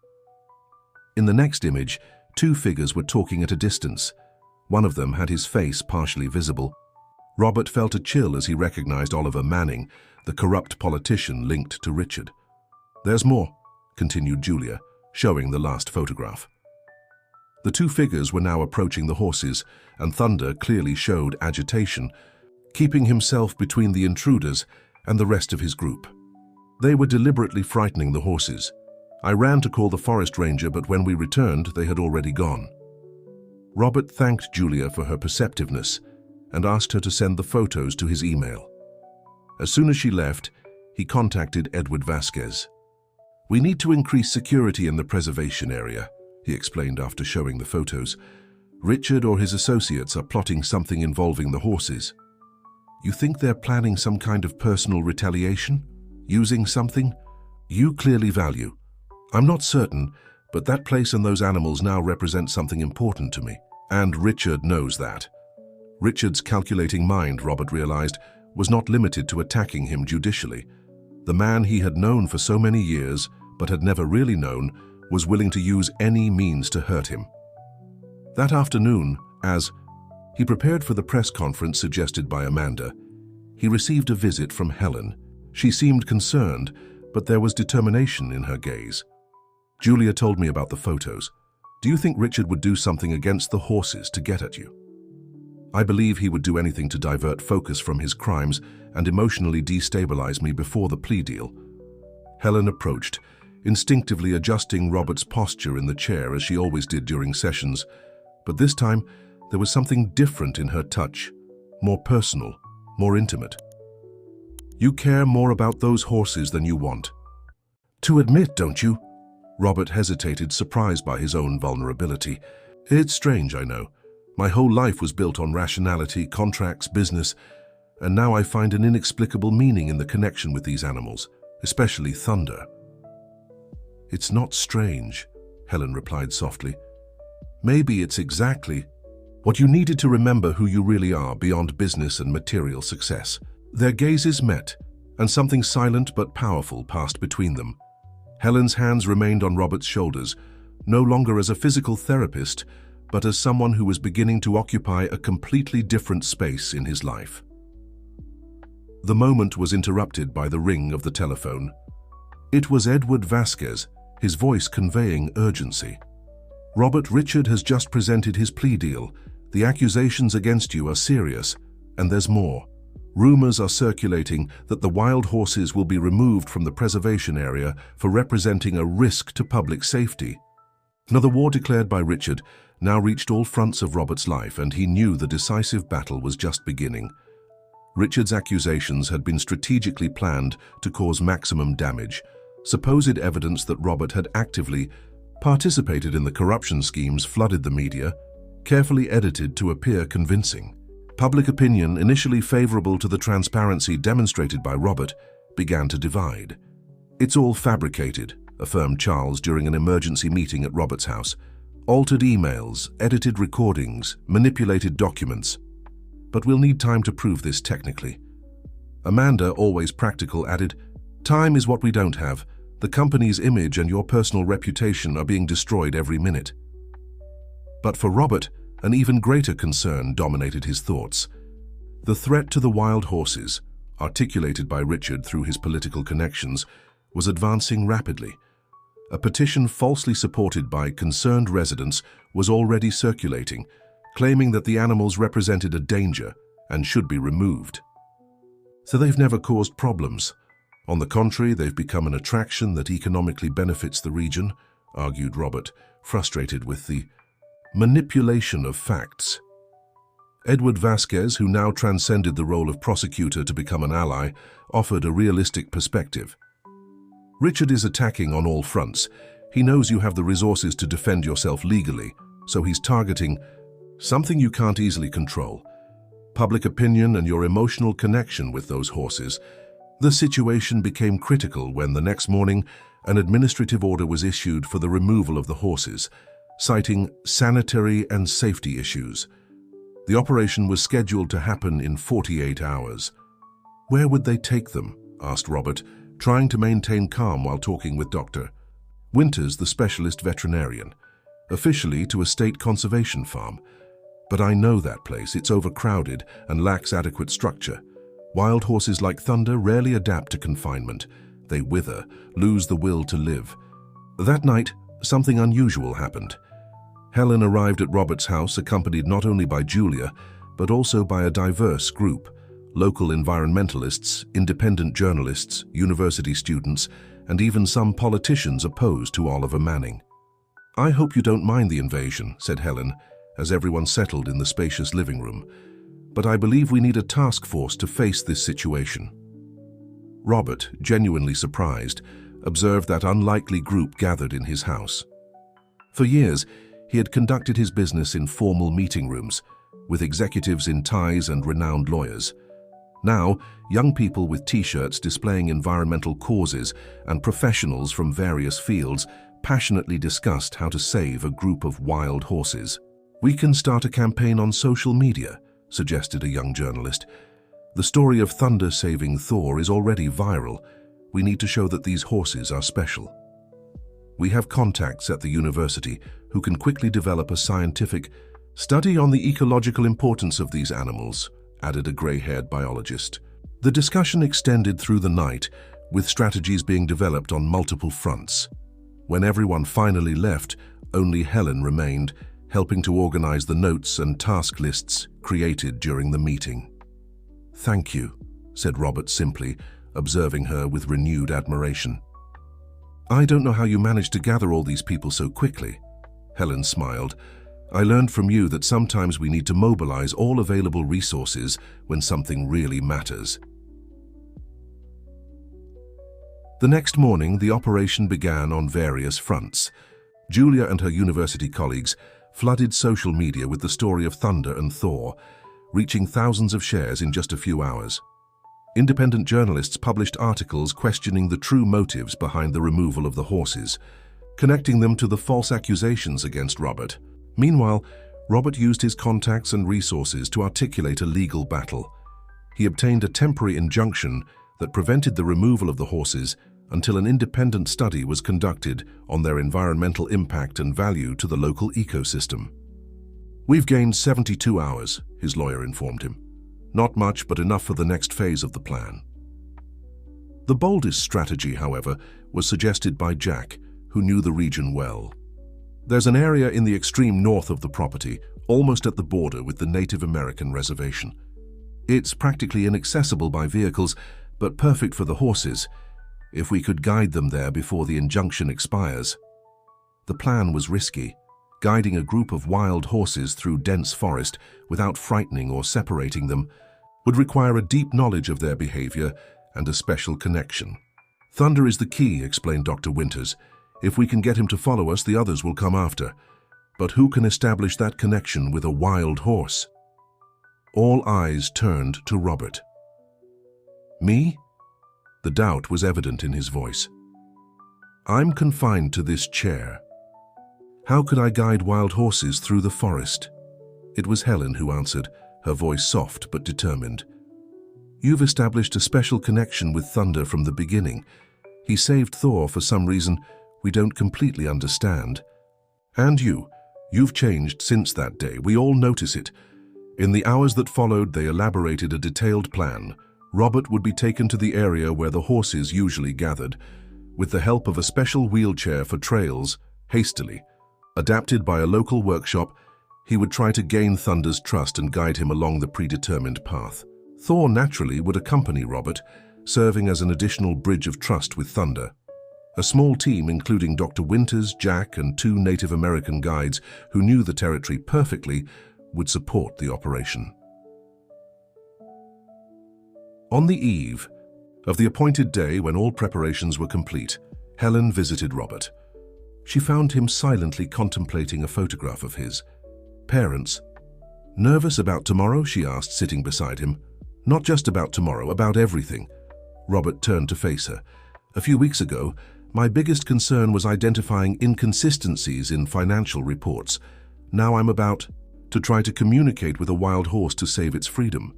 [SPEAKER 1] In the next image, two figures were talking at a distance. One of them had his face partially visible. Robert felt a chill as he recognized Oliver Manning, the corrupt politician linked to Richard. There's more, continued Julia, showing the last photograph. The two figures were now approaching the horses, and Thunder clearly showed agitation, keeping himself between the intruders and the rest of his group. They were deliberately frightening the horses. I ran to call the forest ranger, but when we returned, they had already gone. Robert thanked Julia for her perceptiveness and asked her to send the photos to his email. As soon as she left, he contacted Edward Vasquez. We need to increase security in the preservation area, he explained after showing the photos. Richard or his associates are plotting something involving the horses. You think they're planning some kind of personal retaliation? Using something you clearly value? I'm not certain, but that place and those animals now represent something important to me. And Richard knows that. Richard's calculating mind, Robert realized, was not limited to attacking him judicially. The man he had known for so many years, but had never really known, was willing to use any means to hurt him. That afternoon, as he prepared for the press conference suggested by Amanda, he received a visit from Helen. She seemed concerned, but there was determination in her gaze. Julia told me about the photos. Do you think Richard would do something against the horses to get at you? I believe he would do anything to divert focus from his crimes and emotionally destabilize me before the plea deal. Helen approached, instinctively adjusting Robert's posture in the chair as she always did during sessions, but this time there was something different in her touch, more personal, more intimate. You care more about those horses than you want to admit, don't you? Robert hesitated, surprised by his own vulnerability. It's strange, I know. My whole life was built on rationality, contracts, business, and now I find an inexplicable meaning in the connection with these animals, especially Thunder. It's not strange, Helen replied softly. Maybe it's exactly what you needed to remember who you really are beyond business and material success. Their gazes met, and something silent but powerful passed between them. Helen's hands remained on Robert's shoulders, no longer as a physical therapist, but as someone who was beginning to occupy a completely different space in his life. The moment was interrupted by the ring of the telephone. It was Edward Vasquez, his voice conveying urgency. Robert, Richard has just presented his plea deal. The accusations against you are serious, and there's more. Rumors are circulating that the wild horses will be removed from the preservation area for representing a risk to public safety. Now, the war declared by Richard now reached all fronts of Robert's life, and he knew the decisive battle was just beginning. Richard's accusations had been strategically planned to cause maximum damage. Supposed evidence that Robert had actively participated in the corruption schemes flooded the media, carefully edited to appear convincing. Public opinion, initially favorable to the transparency demonstrated by Robert, began to divide. It's all fabricated, affirmed Charles during an emergency meeting at Robert's house. Altered emails, edited recordings, manipulated documents. But we'll need time to prove this technically. Amanda, always practical, added, "Time is what we don't have. The company's image and your personal reputation are being destroyed every minute." But for Robert, an even greater concern dominated his thoughts. The threat to the wild horses, articulated by Richard through his political connections, was advancing rapidly. A petition falsely supported by concerned residents was already circulating, claiming that the animals represented a danger and should be removed. So they've never caused problems. On the contrary, they've become an attraction that economically benefits the region, argued Robert, frustrated with the manipulation of facts. Edward Vasquez, who now transcended the role of prosecutor to become an ally, offered a realistic perspective. Richard is attacking on all fronts. He knows you have the resources to defend yourself legally, so he's targeting something you can't easily control: public opinion and your emotional connection with those horses. The situation became critical when the next morning an administrative order was issued for the removal of the horses, citing sanitary and safety issues. The operation was scheduled to happen in 48 hours. Where would they take them? Asked Robert, trying to maintain calm while talking with Dr. Winters, the specialist veterinarian. Officially to a state conservation farm. But I know that place. It's overcrowded and lacks adequate structure. Wild horses like Thunder rarely adapt to confinement. They wither, lose the will to live. That night, something unusual happened. Helen arrived at Robert's house accompanied not only by Julia, but also by a diverse group: local environmentalists, independent journalists, university students, and even some politicians opposed to Oliver Manning. "I hope you don't mind the invasion," said Helen, as everyone settled in the spacious living room. "But I believe we need a task force to face this situation." Robert, genuinely surprised, observed that unlikely group gathered in his house. For years, he had conducted his business in formal meeting rooms, with executives in ties and renowned lawyers. Now, young people with t-shirts displaying environmental causes and professionals from various fields passionately discussed how to save a group of wild horses. "We can start a campaign on social media," suggested a young journalist. "The story of Thunder saving Thor is already viral. We need to show that these horses are special. We have contacts at the university who can quickly develop a scientific study on the ecological importance of these animals," added a gray-haired biologist. The discussion extended through the night, with strategies being developed on multiple fronts. When everyone finally left, only Helen remained, helping to organize the notes and task lists created during the meeting. "Thank you," said Robert simply, observing her with renewed admiration. "I don't know how you managed to gather all these people so quickly." Helen smiled. "I learned from you that sometimes we need to mobilize all available resources when something really matters." The next morning, the operation began on various fronts. Julia and her university colleagues flooded social media with the story of Thunder and Thor, reaching thousands of shares in just a few hours. Independent journalists published articles questioning the true motives behind the removal of the horses, connecting them to the false accusations against Robert. Meanwhile, Robert used his contacts and resources to articulate a legal battle. He obtained a temporary injunction that prevented the removal of the horses until an independent study was conducted on their environmental impact and value to the local ecosystem. "We've gained 72 hours, his lawyer informed him. "Not much, but enough for the next phase of the plan." The boldest strategy, however, was suggested by Jack, who knew the region well. There's an area in the extreme north of the property, almost at the border with the Native American reservation. It's practically inaccessible by vehicles, but perfect for the horses, if we could guide them there before the injunction expires. The plan was risky. Guiding a group of wild horses through dense forest without frightening or separating them would require a deep knowledge of their behavior and a special connection. "Thunder is the key," explained Dr. Winters. "If we can get him to follow us, the others will come after. But who can establish that connection with a wild horse?" All eyes turned to Robert. "Me?" The doubt was evident in his voice. "I'm confined to this chair. How could I guide wild horses through the forest?" It was Helen who answered, her voice soft but determined. "You've established a special connection with Thunder from the beginning. He saved Thor for some reason we don't completely understand. And you've changed since that day. We all notice it." In the hours that followed, they elaborated a detailed plan. Robert would be taken to the area where the horses usually gathered, with the help of a special wheelchair for trails, hastily adapted by a local workshop. He would try to gain Thunder's trust and guide him along the predetermined path. Thor naturally would accompany Robert, serving as an additional bridge of trust with Thunder. A small team, including Dr. Winters, Jack, and 2 Native American guides who knew the territory perfectly, would support the operation. On the eve of the appointed day, when all preparations were complete, Helen visited Robert. She found him silently contemplating a photograph of his parents. "Nervous about tomorrow?" she asked, sitting beside him. "Not just about tomorrow, about everything." Robert turned to face her. "A few weeks ago, my biggest concern was identifying inconsistencies in financial reports. Now I'm about to try to communicate with a wild horse to save its freedom."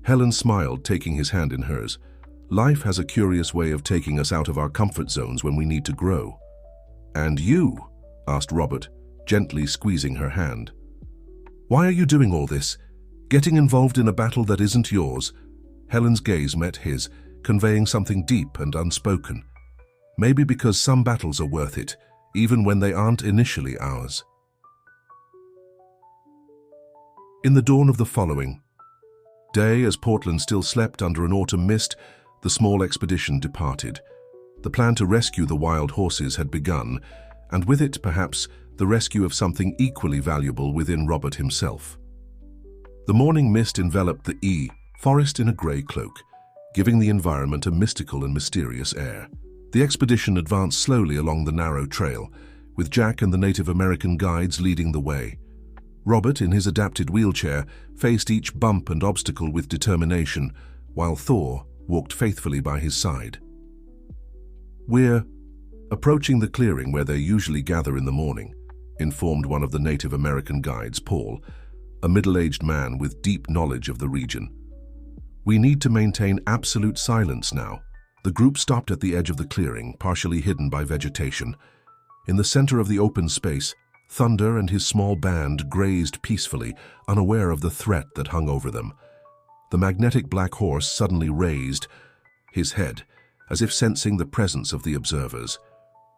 [SPEAKER 1] Helen smiled, taking his hand in hers. "Life has a curious way of taking us out of our comfort zones when we need to grow." "And you?" asked Robert, gently squeezing her hand. "Why are you doing all this? Getting involved in a battle that isn't yours?" Helen's gaze met his, conveying something deep and unspoken. "Maybe because some battles are worth it, even when they aren't initially ours." In the dawn of the following day, as Portland still slept under an autumn mist, the small expedition departed. The plan to rescue the wild horses had begun, and with it, perhaps, the rescue of something equally valuable within Robert himself. The morning mist enveloped the forest in a grey cloak, giving the environment a mystical and mysterious air. The expedition advanced slowly along the narrow trail, with Jack and the Native American guides leading the way. Robert, in his adapted wheelchair, faced each bump and obstacle with determination, while Thor walked faithfully by his side. "We're approaching the clearing where they usually gather in the morning," informed one of the Native American guides, Paul, a middle-aged man with deep knowledge of the region. "We need to maintain absolute silence now." The group stopped at the edge of the clearing, partially hidden by vegetation. In the center of the open space, Thunder and his small band grazed peacefully, unaware of the threat that hung over them. The magnetic black horse suddenly raised his head, as if sensing the presence of the observers.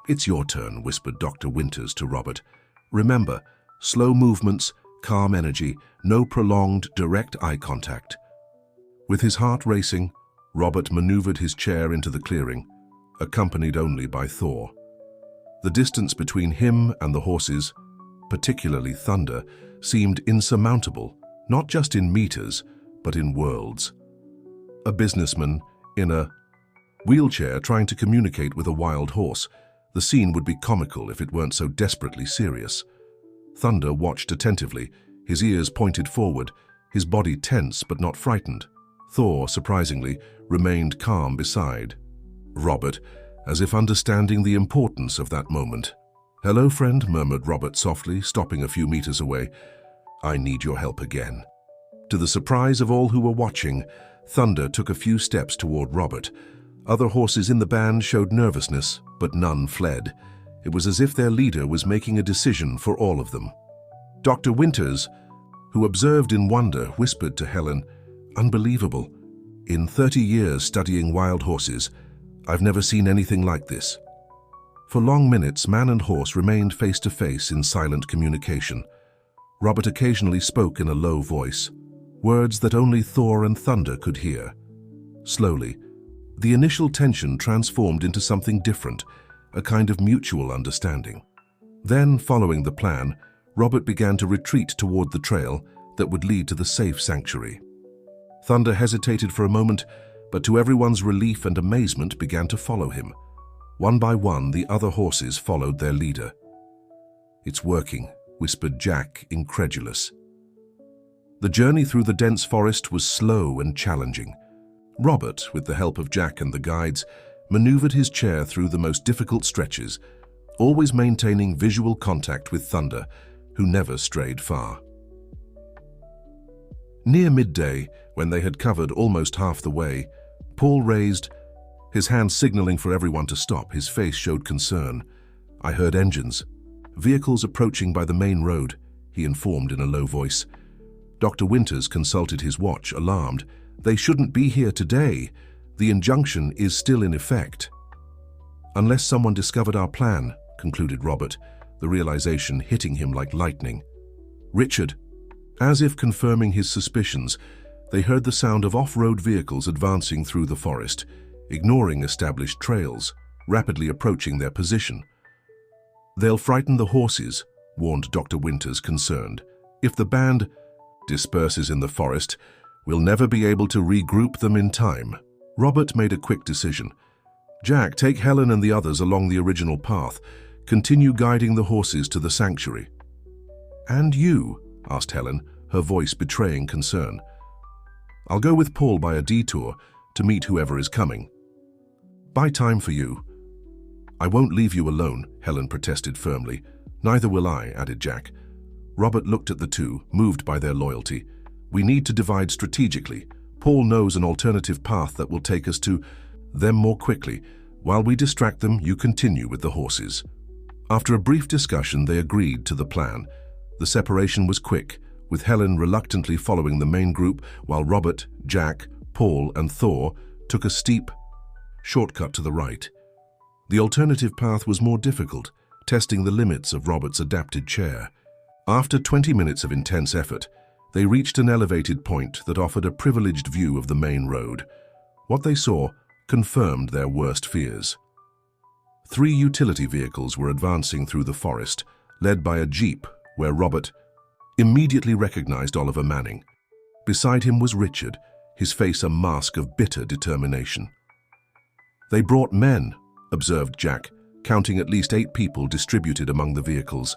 [SPEAKER 1] "It's your turn," whispered Dr. Winters to Robert. "Remember, Slow movements, calm energy, no prolonged, direct eye contact. With his heart racing, Robert maneuvered his chair into the clearing, accompanied only by Thor. The distance between him and the horses, particularly Thunder, seemed insurmountable, not just in meters, but in worlds. A businessman in a wheelchair trying to communicate with a wild horse. The scene would be comical if it weren't so desperately serious. Thunder watched attentively, his ears pointed forward, his body tense but not frightened. Thor, surprisingly, remained calm beside Robert, as if understanding the importance of that moment. "Hello, friend," murmured Robert softly, stopping a few meters away. "I need your help again." To the surprise of all who were watching, Thunder took a few steps toward Robert. Other horses in the band showed nervousness, but none fled. It was as if their leader was making a decision for all of them. Dr. Winters, who observed in wonder, whispered to Helen, "Unbelievable. In 30 years studying wild horses, I've never seen anything like this." For long minutes, man and horse remained face to face in silent communication. Robert occasionally spoke in a low voice, words that only Thor and Thunder could hear. Slowly, the initial tension transformed into something different, a kind of mutual understanding. Then, following the plan, Robert began to retreat toward the trail that would lead to the safe sanctuary. Thunder hesitated for a moment, but to everyone's relief and amazement began to follow him. One by one, the other horses followed their leader. "It's working," whispered Jack, incredulous. The journey through the dense forest was slow and challenging. Robert, with the help of Jack and the guides, maneuvered his chair through the most difficult stretches, always maintaining visual contact with Thunder, who never strayed far. Near midday, when they had covered almost half the way, Paul raised, his hand signaling for everyone to stop. His face showed concern. "I heard engines. Vehicles approaching by the main road," he informed in a low voice. Dr. Winters consulted his watch, alarmed. "They shouldn't be here today. The injunction is still in effect." "Unless someone discovered our plan," concluded Robert, the realization hitting him like lightning. "Richard." As if confirming his suspicions, they heard the sound of off-road vehicles advancing through the forest, ignoring established trails, rapidly approaching their position. "They'll frighten the horses," warned Dr. Winters, concerned. "If the band disperses in the forest, we'll never be able to regroup them in time." Robert made a quick decision. "Jack, take Helen and the others along the original path. Continue guiding the horses to the sanctuary." "And you?" asked Helen, her voice betraying concern. "I'll go with Paul by a detour to meet whoever is coming." "Buy time for you." "I won't leave you alone," Helen protested firmly. "Neither will I," added Jack. Robert looked at the two, moved by their loyalty. "We need to divide strategically. Paul knows an alternative path that will take us to them more quickly. While we distract them, you continue with the horses." After a brief discussion, they agreed to the plan. The separation was quick, with Helen reluctantly following the main group while Robert, Jack, Paul, and Thor took a steep shortcut to the right. The alternative path was more difficult, testing the limits of Robert's adapted chair. After 20 minutes of intense effort, they reached an elevated point that offered a privileged view of the main road. What they saw confirmed their worst fears. 3 utility vehicles were advancing through the forest, led by a jeep where Robert immediately recognized Oliver Manning. Beside him was Richard, his face a mask of bitter determination. "They brought men," observed Jack, counting at least 8 people distributed among the vehicles,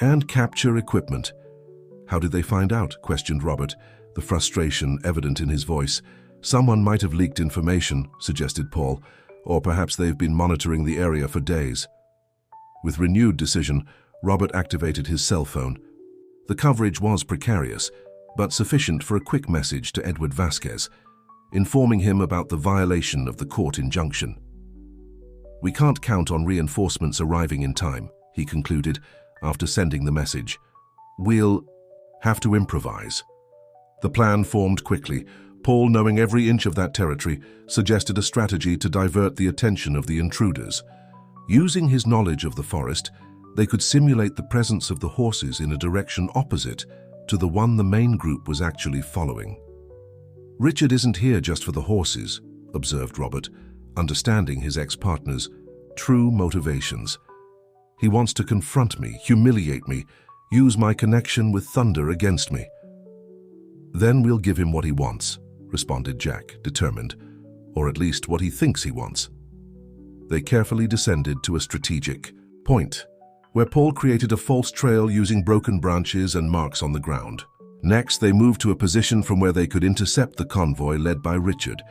[SPEAKER 1] "and capture equipment." "How did they find out?" questioned Robert, the frustration evident in his voice. "Someone might have leaked information," suggested Paul, "or perhaps they've been monitoring the area for days." With renewed decision, Robert activated his cell phone. The coverage was precarious, but sufficient for a quick message to Edward Vasquez, informing him about the violation of the court injunction. "We can't count on reinforcements arriving in time," he concluded after sending the message. "We'll have to improvise." The plan formed quickly. Paul, knowing every inch of that territory, suggested a strategy to divert the attention of the intruders. Using his knowledge of the forest, They could simulate the presence of the horses in a direction opposite to the one the main group was actually following. "Richard isn't here just for the horses," observed Robert, understanding his ex-partner's true motivations. "He wants to confront me, humiliate me, use my connection with Thunder against me." "Then we'll give him what he wants," responded Jack, determined, or at least what he thinks he wants. They carefully descended to a strategic point, where Paul created a false trail using broken branches and marks on the ground. Next, they moved to a position from where they could intercept the convoy led by Richard.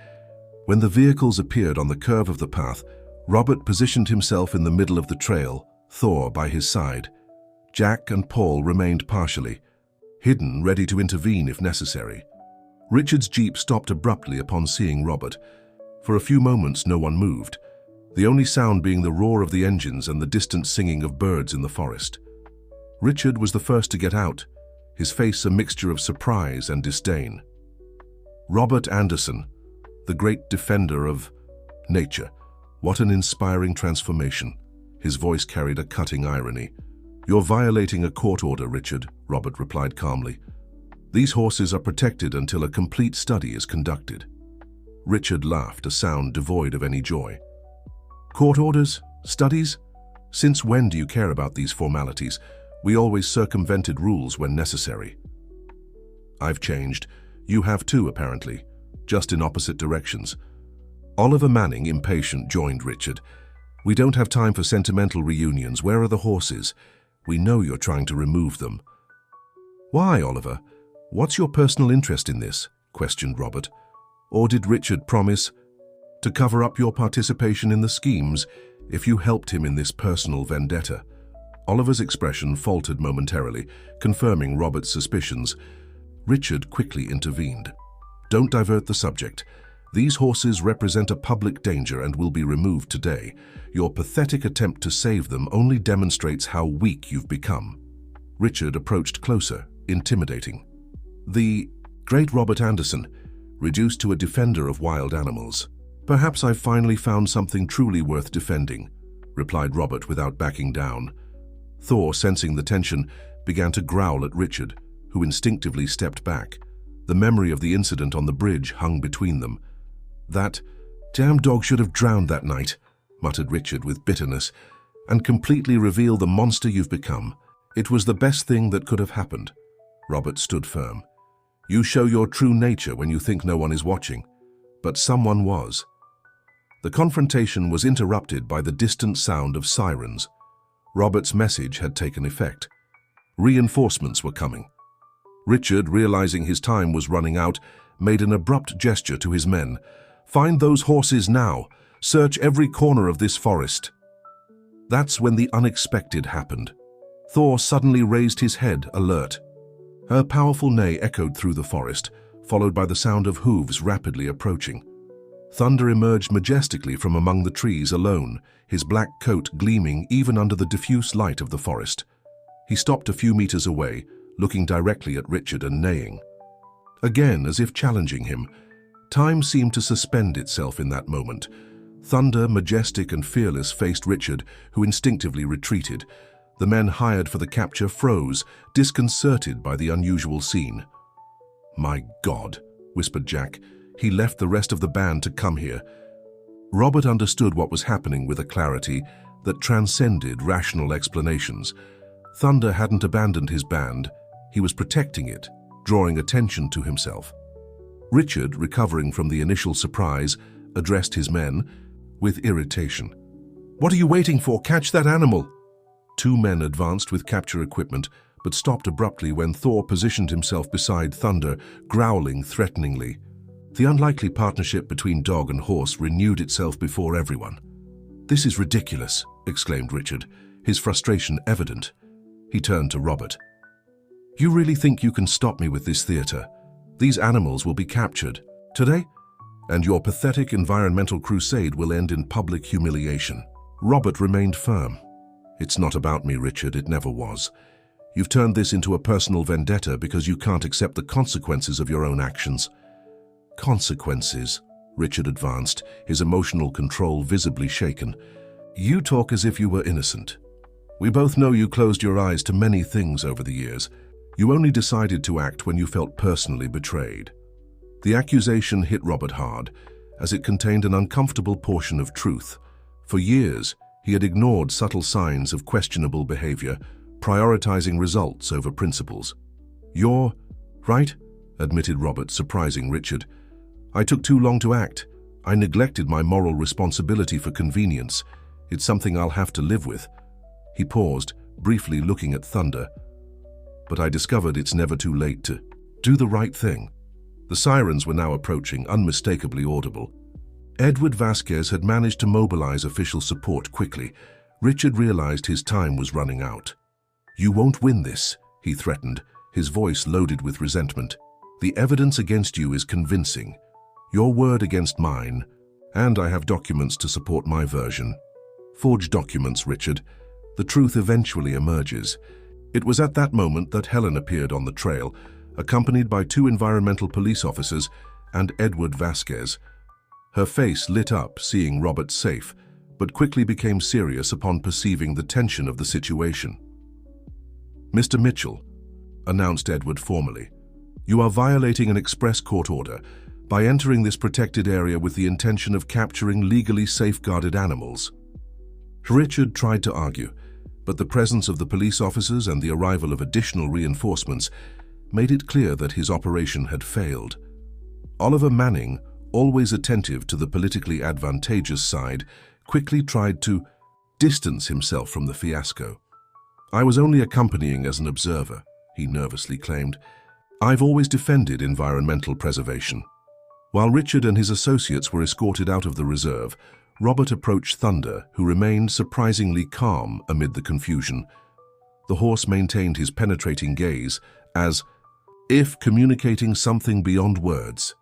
[SPEAKER 1] When the vehicles appeared on the curve of the path, Robert positioned himself in the middle of the trail, Thor by his side. Jack and Paul remained partially hidden, ready to intervene if necessary. Richard's jeep stopped abruptly upon seeing Robert. For a few moments, no one moved, the only sound being the roar of the engines and the distant singing of birds in the forest. Richard was the first to get out, his face a mixture of surprise and disdain. Robert Anderson, the great defender of nature. What an inspiring transformation. His voice carried a cutting irony. "You're violating a court order, Richard," Robert replied calmly. "These horses are protected until a complete study is conducted." Richard laughed, a sound devoid of any joy. "Court orders? Studies? Since when do you care about these formalities? We always circumvented rules when necessary." "I've changed. You have too, apparently, just in opposite directions." Oliver Manning, impatient, joined Richard. "We don't have time for sentimental reunions. Where are the horses? We know you're trying to remove them." "Why, Oliver? What's your personal interest in this?" questioned Robert. "Or did Richard promise to cover up your participation in the schemes if you helped him in this personal vendetta?" Oliver's expression faltered momentarily, confirming Robert's suspicions. Richard quickly intervened. "Don't divert the subject. These horses represent a public danger and will be removed today. Your pathetic attempt to save them only demonstrates how weak you've become." Richard approached closer, intimidating. "The great Robert Anderson, reduced to a defender of wild animals. Perhaps I've finally found something truly worth defending," replied Robert without backing down. Thor, sensing the tension, began to growl at Richard, who instinctively stepped back. The memory of the incident on the bridge hung between them. "That damn dog should have drowned that night," muttered Richard with bitterness, "and completely reveal the monster you've become. It was the best thing that could have happened." Robert stood firm. "You show your true nature when you think no one is watching, but someone was." The confrontation was interrupted by the distant sound of sirens. Robert's message had taken effect. Reinforcements were coming. Richard, realizing his time was running out, made an abrupt gesture to his men. "Find those horses now. Search every corner of this forest." That's when the unexpected happened. Thor suddenly raised his head, alert. Her powerful neigh echoed through the forest, followed by the sound of hooves rapidly approaching. Thunder emerged majestically from among the trees alone, his black coat gleaming even under the diffuse light of the forest. He stopped a few meters away, looking directly at Richard and neighing. Again, as if challenging him, time seemed to suspend itself in that moment. Thunder, majestic and fearless, faced Richard, who instinctively retreated. The men hired for the capture froze, disconcerted by the unusual scene. "My God," whispered Jack. "He left the rest of the band to come here." Robert understood what was happening with a clarity that transcended rational explanations. Thunder hadn't abandoned his band. He was protecting it, drawing attention to himself. Richard, recovering from the initial surprise, addressed his men with irritation. "What are you waiting for? Catch that animal!" Two men advanced with capture equipment, but stopped abruptly when Thor positioned himself beside Thunder, growling threateningly. The unlikely partnership between dog and horse renewed itself before everyone. "This is ridiculous," exclaimed Richard, his frustration evident. He turned to Robert. "You really think you can stop me with this theater? These animals will be captured today, and your pathetic environmental crusade will end in public humiliation." Robert remained firm. "It's not about me, Richard, it never was. You've turned this into a personal vendetta because you can't accept the consequences of your own actions." "Consequences?" Richard advanced, his emotional control visibly shaken. "You talk as if you were innocent. We both know you closed your eyes to many things over the years. You only decided to act when you felt personally betrayed. The accusation hit Robert hard, as it contained an uncomfortable portion of truth. For years, he had ignored subtle signs of questionable behavior, prioritizing results over principles. "You're right," admitted Robert, surprising Richard. "I took too long to act. I neglected my moral responsibility for convenience. It's something I'll have to live with." He paused, briefly looking at Thunder. "But I discovered it's never too late to do the right thing." The sirens were now approaching, unmistakably audible. Edward Vasquez had managed to mobilize official support quickly. Richard realized his time was running out. "You won't win this," he threatened, his voice loaded with resentment. "The evidence against you is convincing. Your word against mine, and I have documents to support my version." "Forged documents, Richard. The truth eventually emerges." It was at that moment that Helen appeared on the trail, accompanied by 2 environmental police officers and Edward Vasquez. Her face lit up, seeing Robert safe, but quickly became serious upon perceiving the tension of the situation. "Mr. Mitchell," announced Edward formally, "you are violating an express court order by entering this protected area with the intention of capturing legally safeguarded animals." Richard tried to argue, but the presence of the police officers and the arrival of additional reinforcements made it clear that his operation had failed. Oliver Manning, always attentive to the politically advantageous side, quickly tried to distance himself from the fiasco. "I was only accompanying as an observer," he nervously claimed. "I've always defended environmental preservation." While Richard and his associates were escorted out of the reserve, Robert approached Thunder, who remained surprisingly calm amid the confusion. The horse maintained his penetrating gaze, as if communicating something beyond words.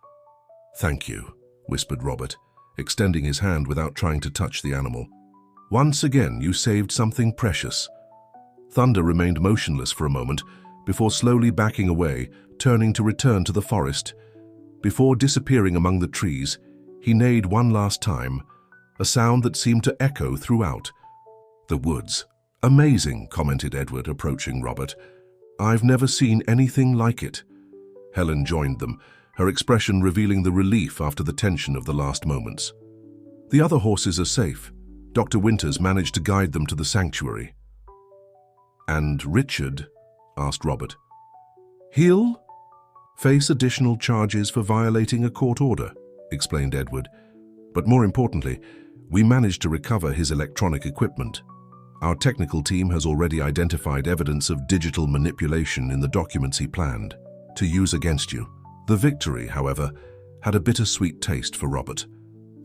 [SPEAKER 1] "Thank you," whispered Robert, extending his hand without trying to touch the animal. "Once again, you saved something precious." Thunder remained motionless for a moment, before slowly backing away, turning to return to the forest. Before disappearing among the trees, he neighed one last time, a sound that seemed to echo throughout the woods. "Amazing," commented Edward, approaching Robert. "I've never seen anything like it." Helen joined them, her expression revealing the relief after the tension of the last moments. "The other horses are safe. Dr. Winters managed to guide them to the sanctuary." "And Richard?" asked Robert. "He'll face additional charges for violating a court order," explained Edward. "But more importantly, we managed to recover his electronic equipment. Our technical team has already identified evidence of digital manipulation in the documents he planned to use against you." The victory, however, had a bittersweet taste for Robert.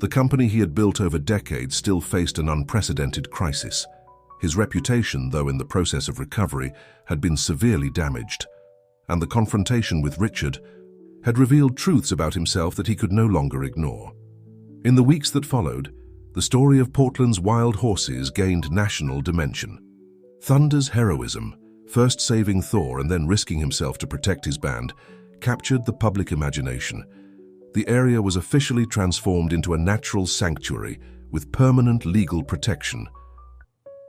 [SPEAKER 1] The company he had built over decades still faced an unprecedented crisis. His reputation, though in the process of recovery, had been severely damaged, and the confrontation with Richard had revealed truths about himself that he could no longer ignore. In the weeks that followed, the story of Portland's wild horses gained national dimension. Thunder's heroism, first saving Thor and then risking himself to protect his band, captured the public imagination. The area was officially transformed into a natural sanctuary with permanent legal protection.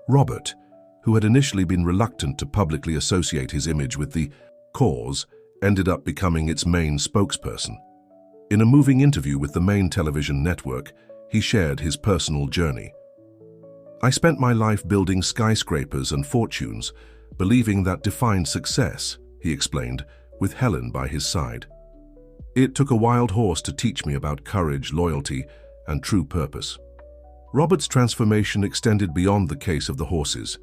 [SPEAKER 1] Robert, who had initially been reluctant to publicly associate his image with the cause, ended up becoming its main spokesperson. In a moving interview with the main television network, he shared his personal journey. "I spent my life building skyscrapers and fortunes, believing that defined success," he explained, with Helen by his side. "It took a wild horse to teach me about courage, loyalty, and true purpose." Robert's transformation extended beyond the case of the horses.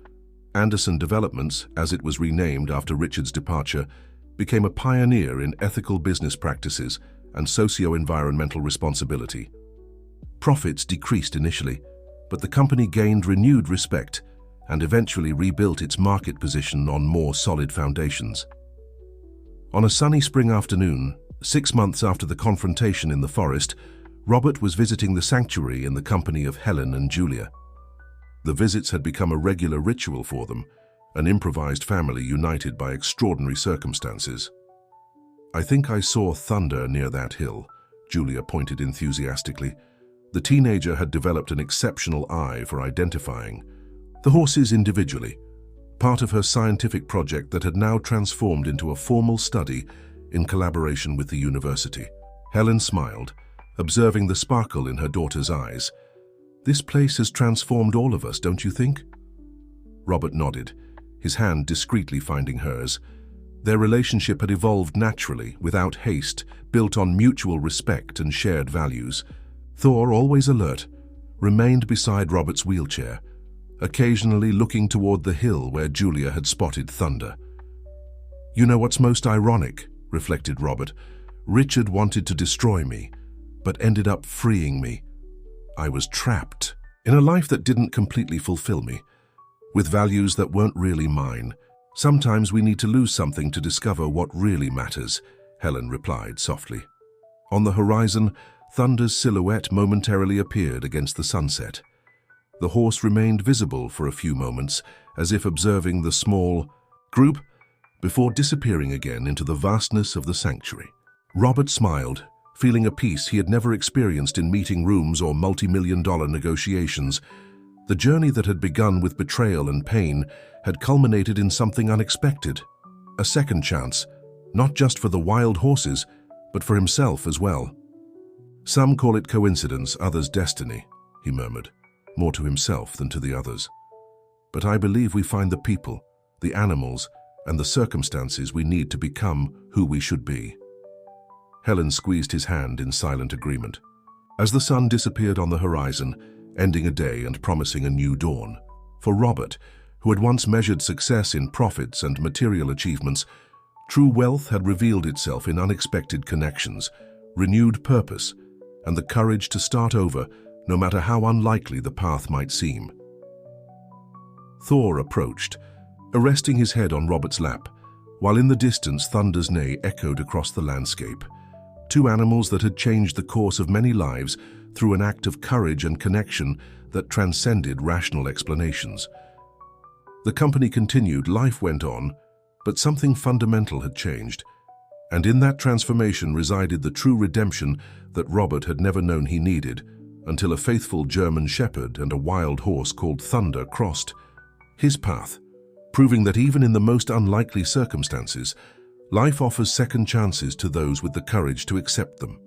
[SPEAKER 1] Anderson Developments, as it was renamed after Richard's departure, became a pioneer in ethical business practices and socio-environmental responsibility. Profits decreased initially, but the company gained renewed respect and eventually rebuilt its market position on more solid foundations. On a sunny spring afternoon, 6 months after the confrontation in the forest, Robert was visiting the sanctuary in the company of Helen and Julia. The visits had become a regular ritual for them, an improvised family united by extraordinary circumstances. "I think I saw Thunder near that hill," Julia pointed enthusiastically. The teenager had developed an exceptional eye for identifying the horses individually, part of her scientific project that had now transformed into a formal study in collaboration with the university. Helen smiled, observing the sparkle in her daughter's eyes. "This place has transformed all of us, don't you think?" Robert nodded, his hand discreetly finding hers. Their relationship had evolved naturally, without haste, built on mutual respect and shared values. Thor, always alert, remained beside Robert's wheelchair, occasionally looking toward the hill where Julia had spotted Thunder. "You know what's most ironic?" reflected Robert. "Richard wanted to destroy me, but ended up freeing me. I was trapped in a life that didn't completely fulfill me, with values that weren't really mine. Sometimes we need to lose something to discover what really matters," Helen replied softly. On the horizon, Thunder's silhouette momentarily appeared against the sunset. The horse remained visible for a few moments, as if observing the small group, before disappearing again into the vastness of the sanctuary. Robert smiled, feeling a peace he had never experienced in meeting rooms or multi-million-dollar negotiations. The journey that had begun with betrayal and pain had culminated in something unexpected. A second chance, not just for the wild horses, but for himself as well. "Some call it coincidence, others destiny," he murmured, more to himself than to the others. "But I believe we find the people, the animals, and the circumstances we need to become who we should be." Helen squeezed his hand in silent agreement. As the sun disappeared on the horizon, ending a day and promising a new dawn, for Robert, who had once measured success in profits and material achievements, true wealth had revealed itself in unexpected connections, renewed purpose, and the courage to start over, no matter how unlikely the path might seem. Thor approached, resting his head on Robert's lap, while in the distance Thunder's neigh echoed across the landscape. Two animals that had changed the course of many lives through an act of courage and connection that transcended rational explanations. The company continued, life went on, but something fundamental had changed, and in that transformation resided the true redemption that Robert had never known he needed, until a faithful German shepherd and a wild horse called Thunder crossed his path, proving that even in the most unlikely circumstances, life offers second chances to those with the courage to accept them.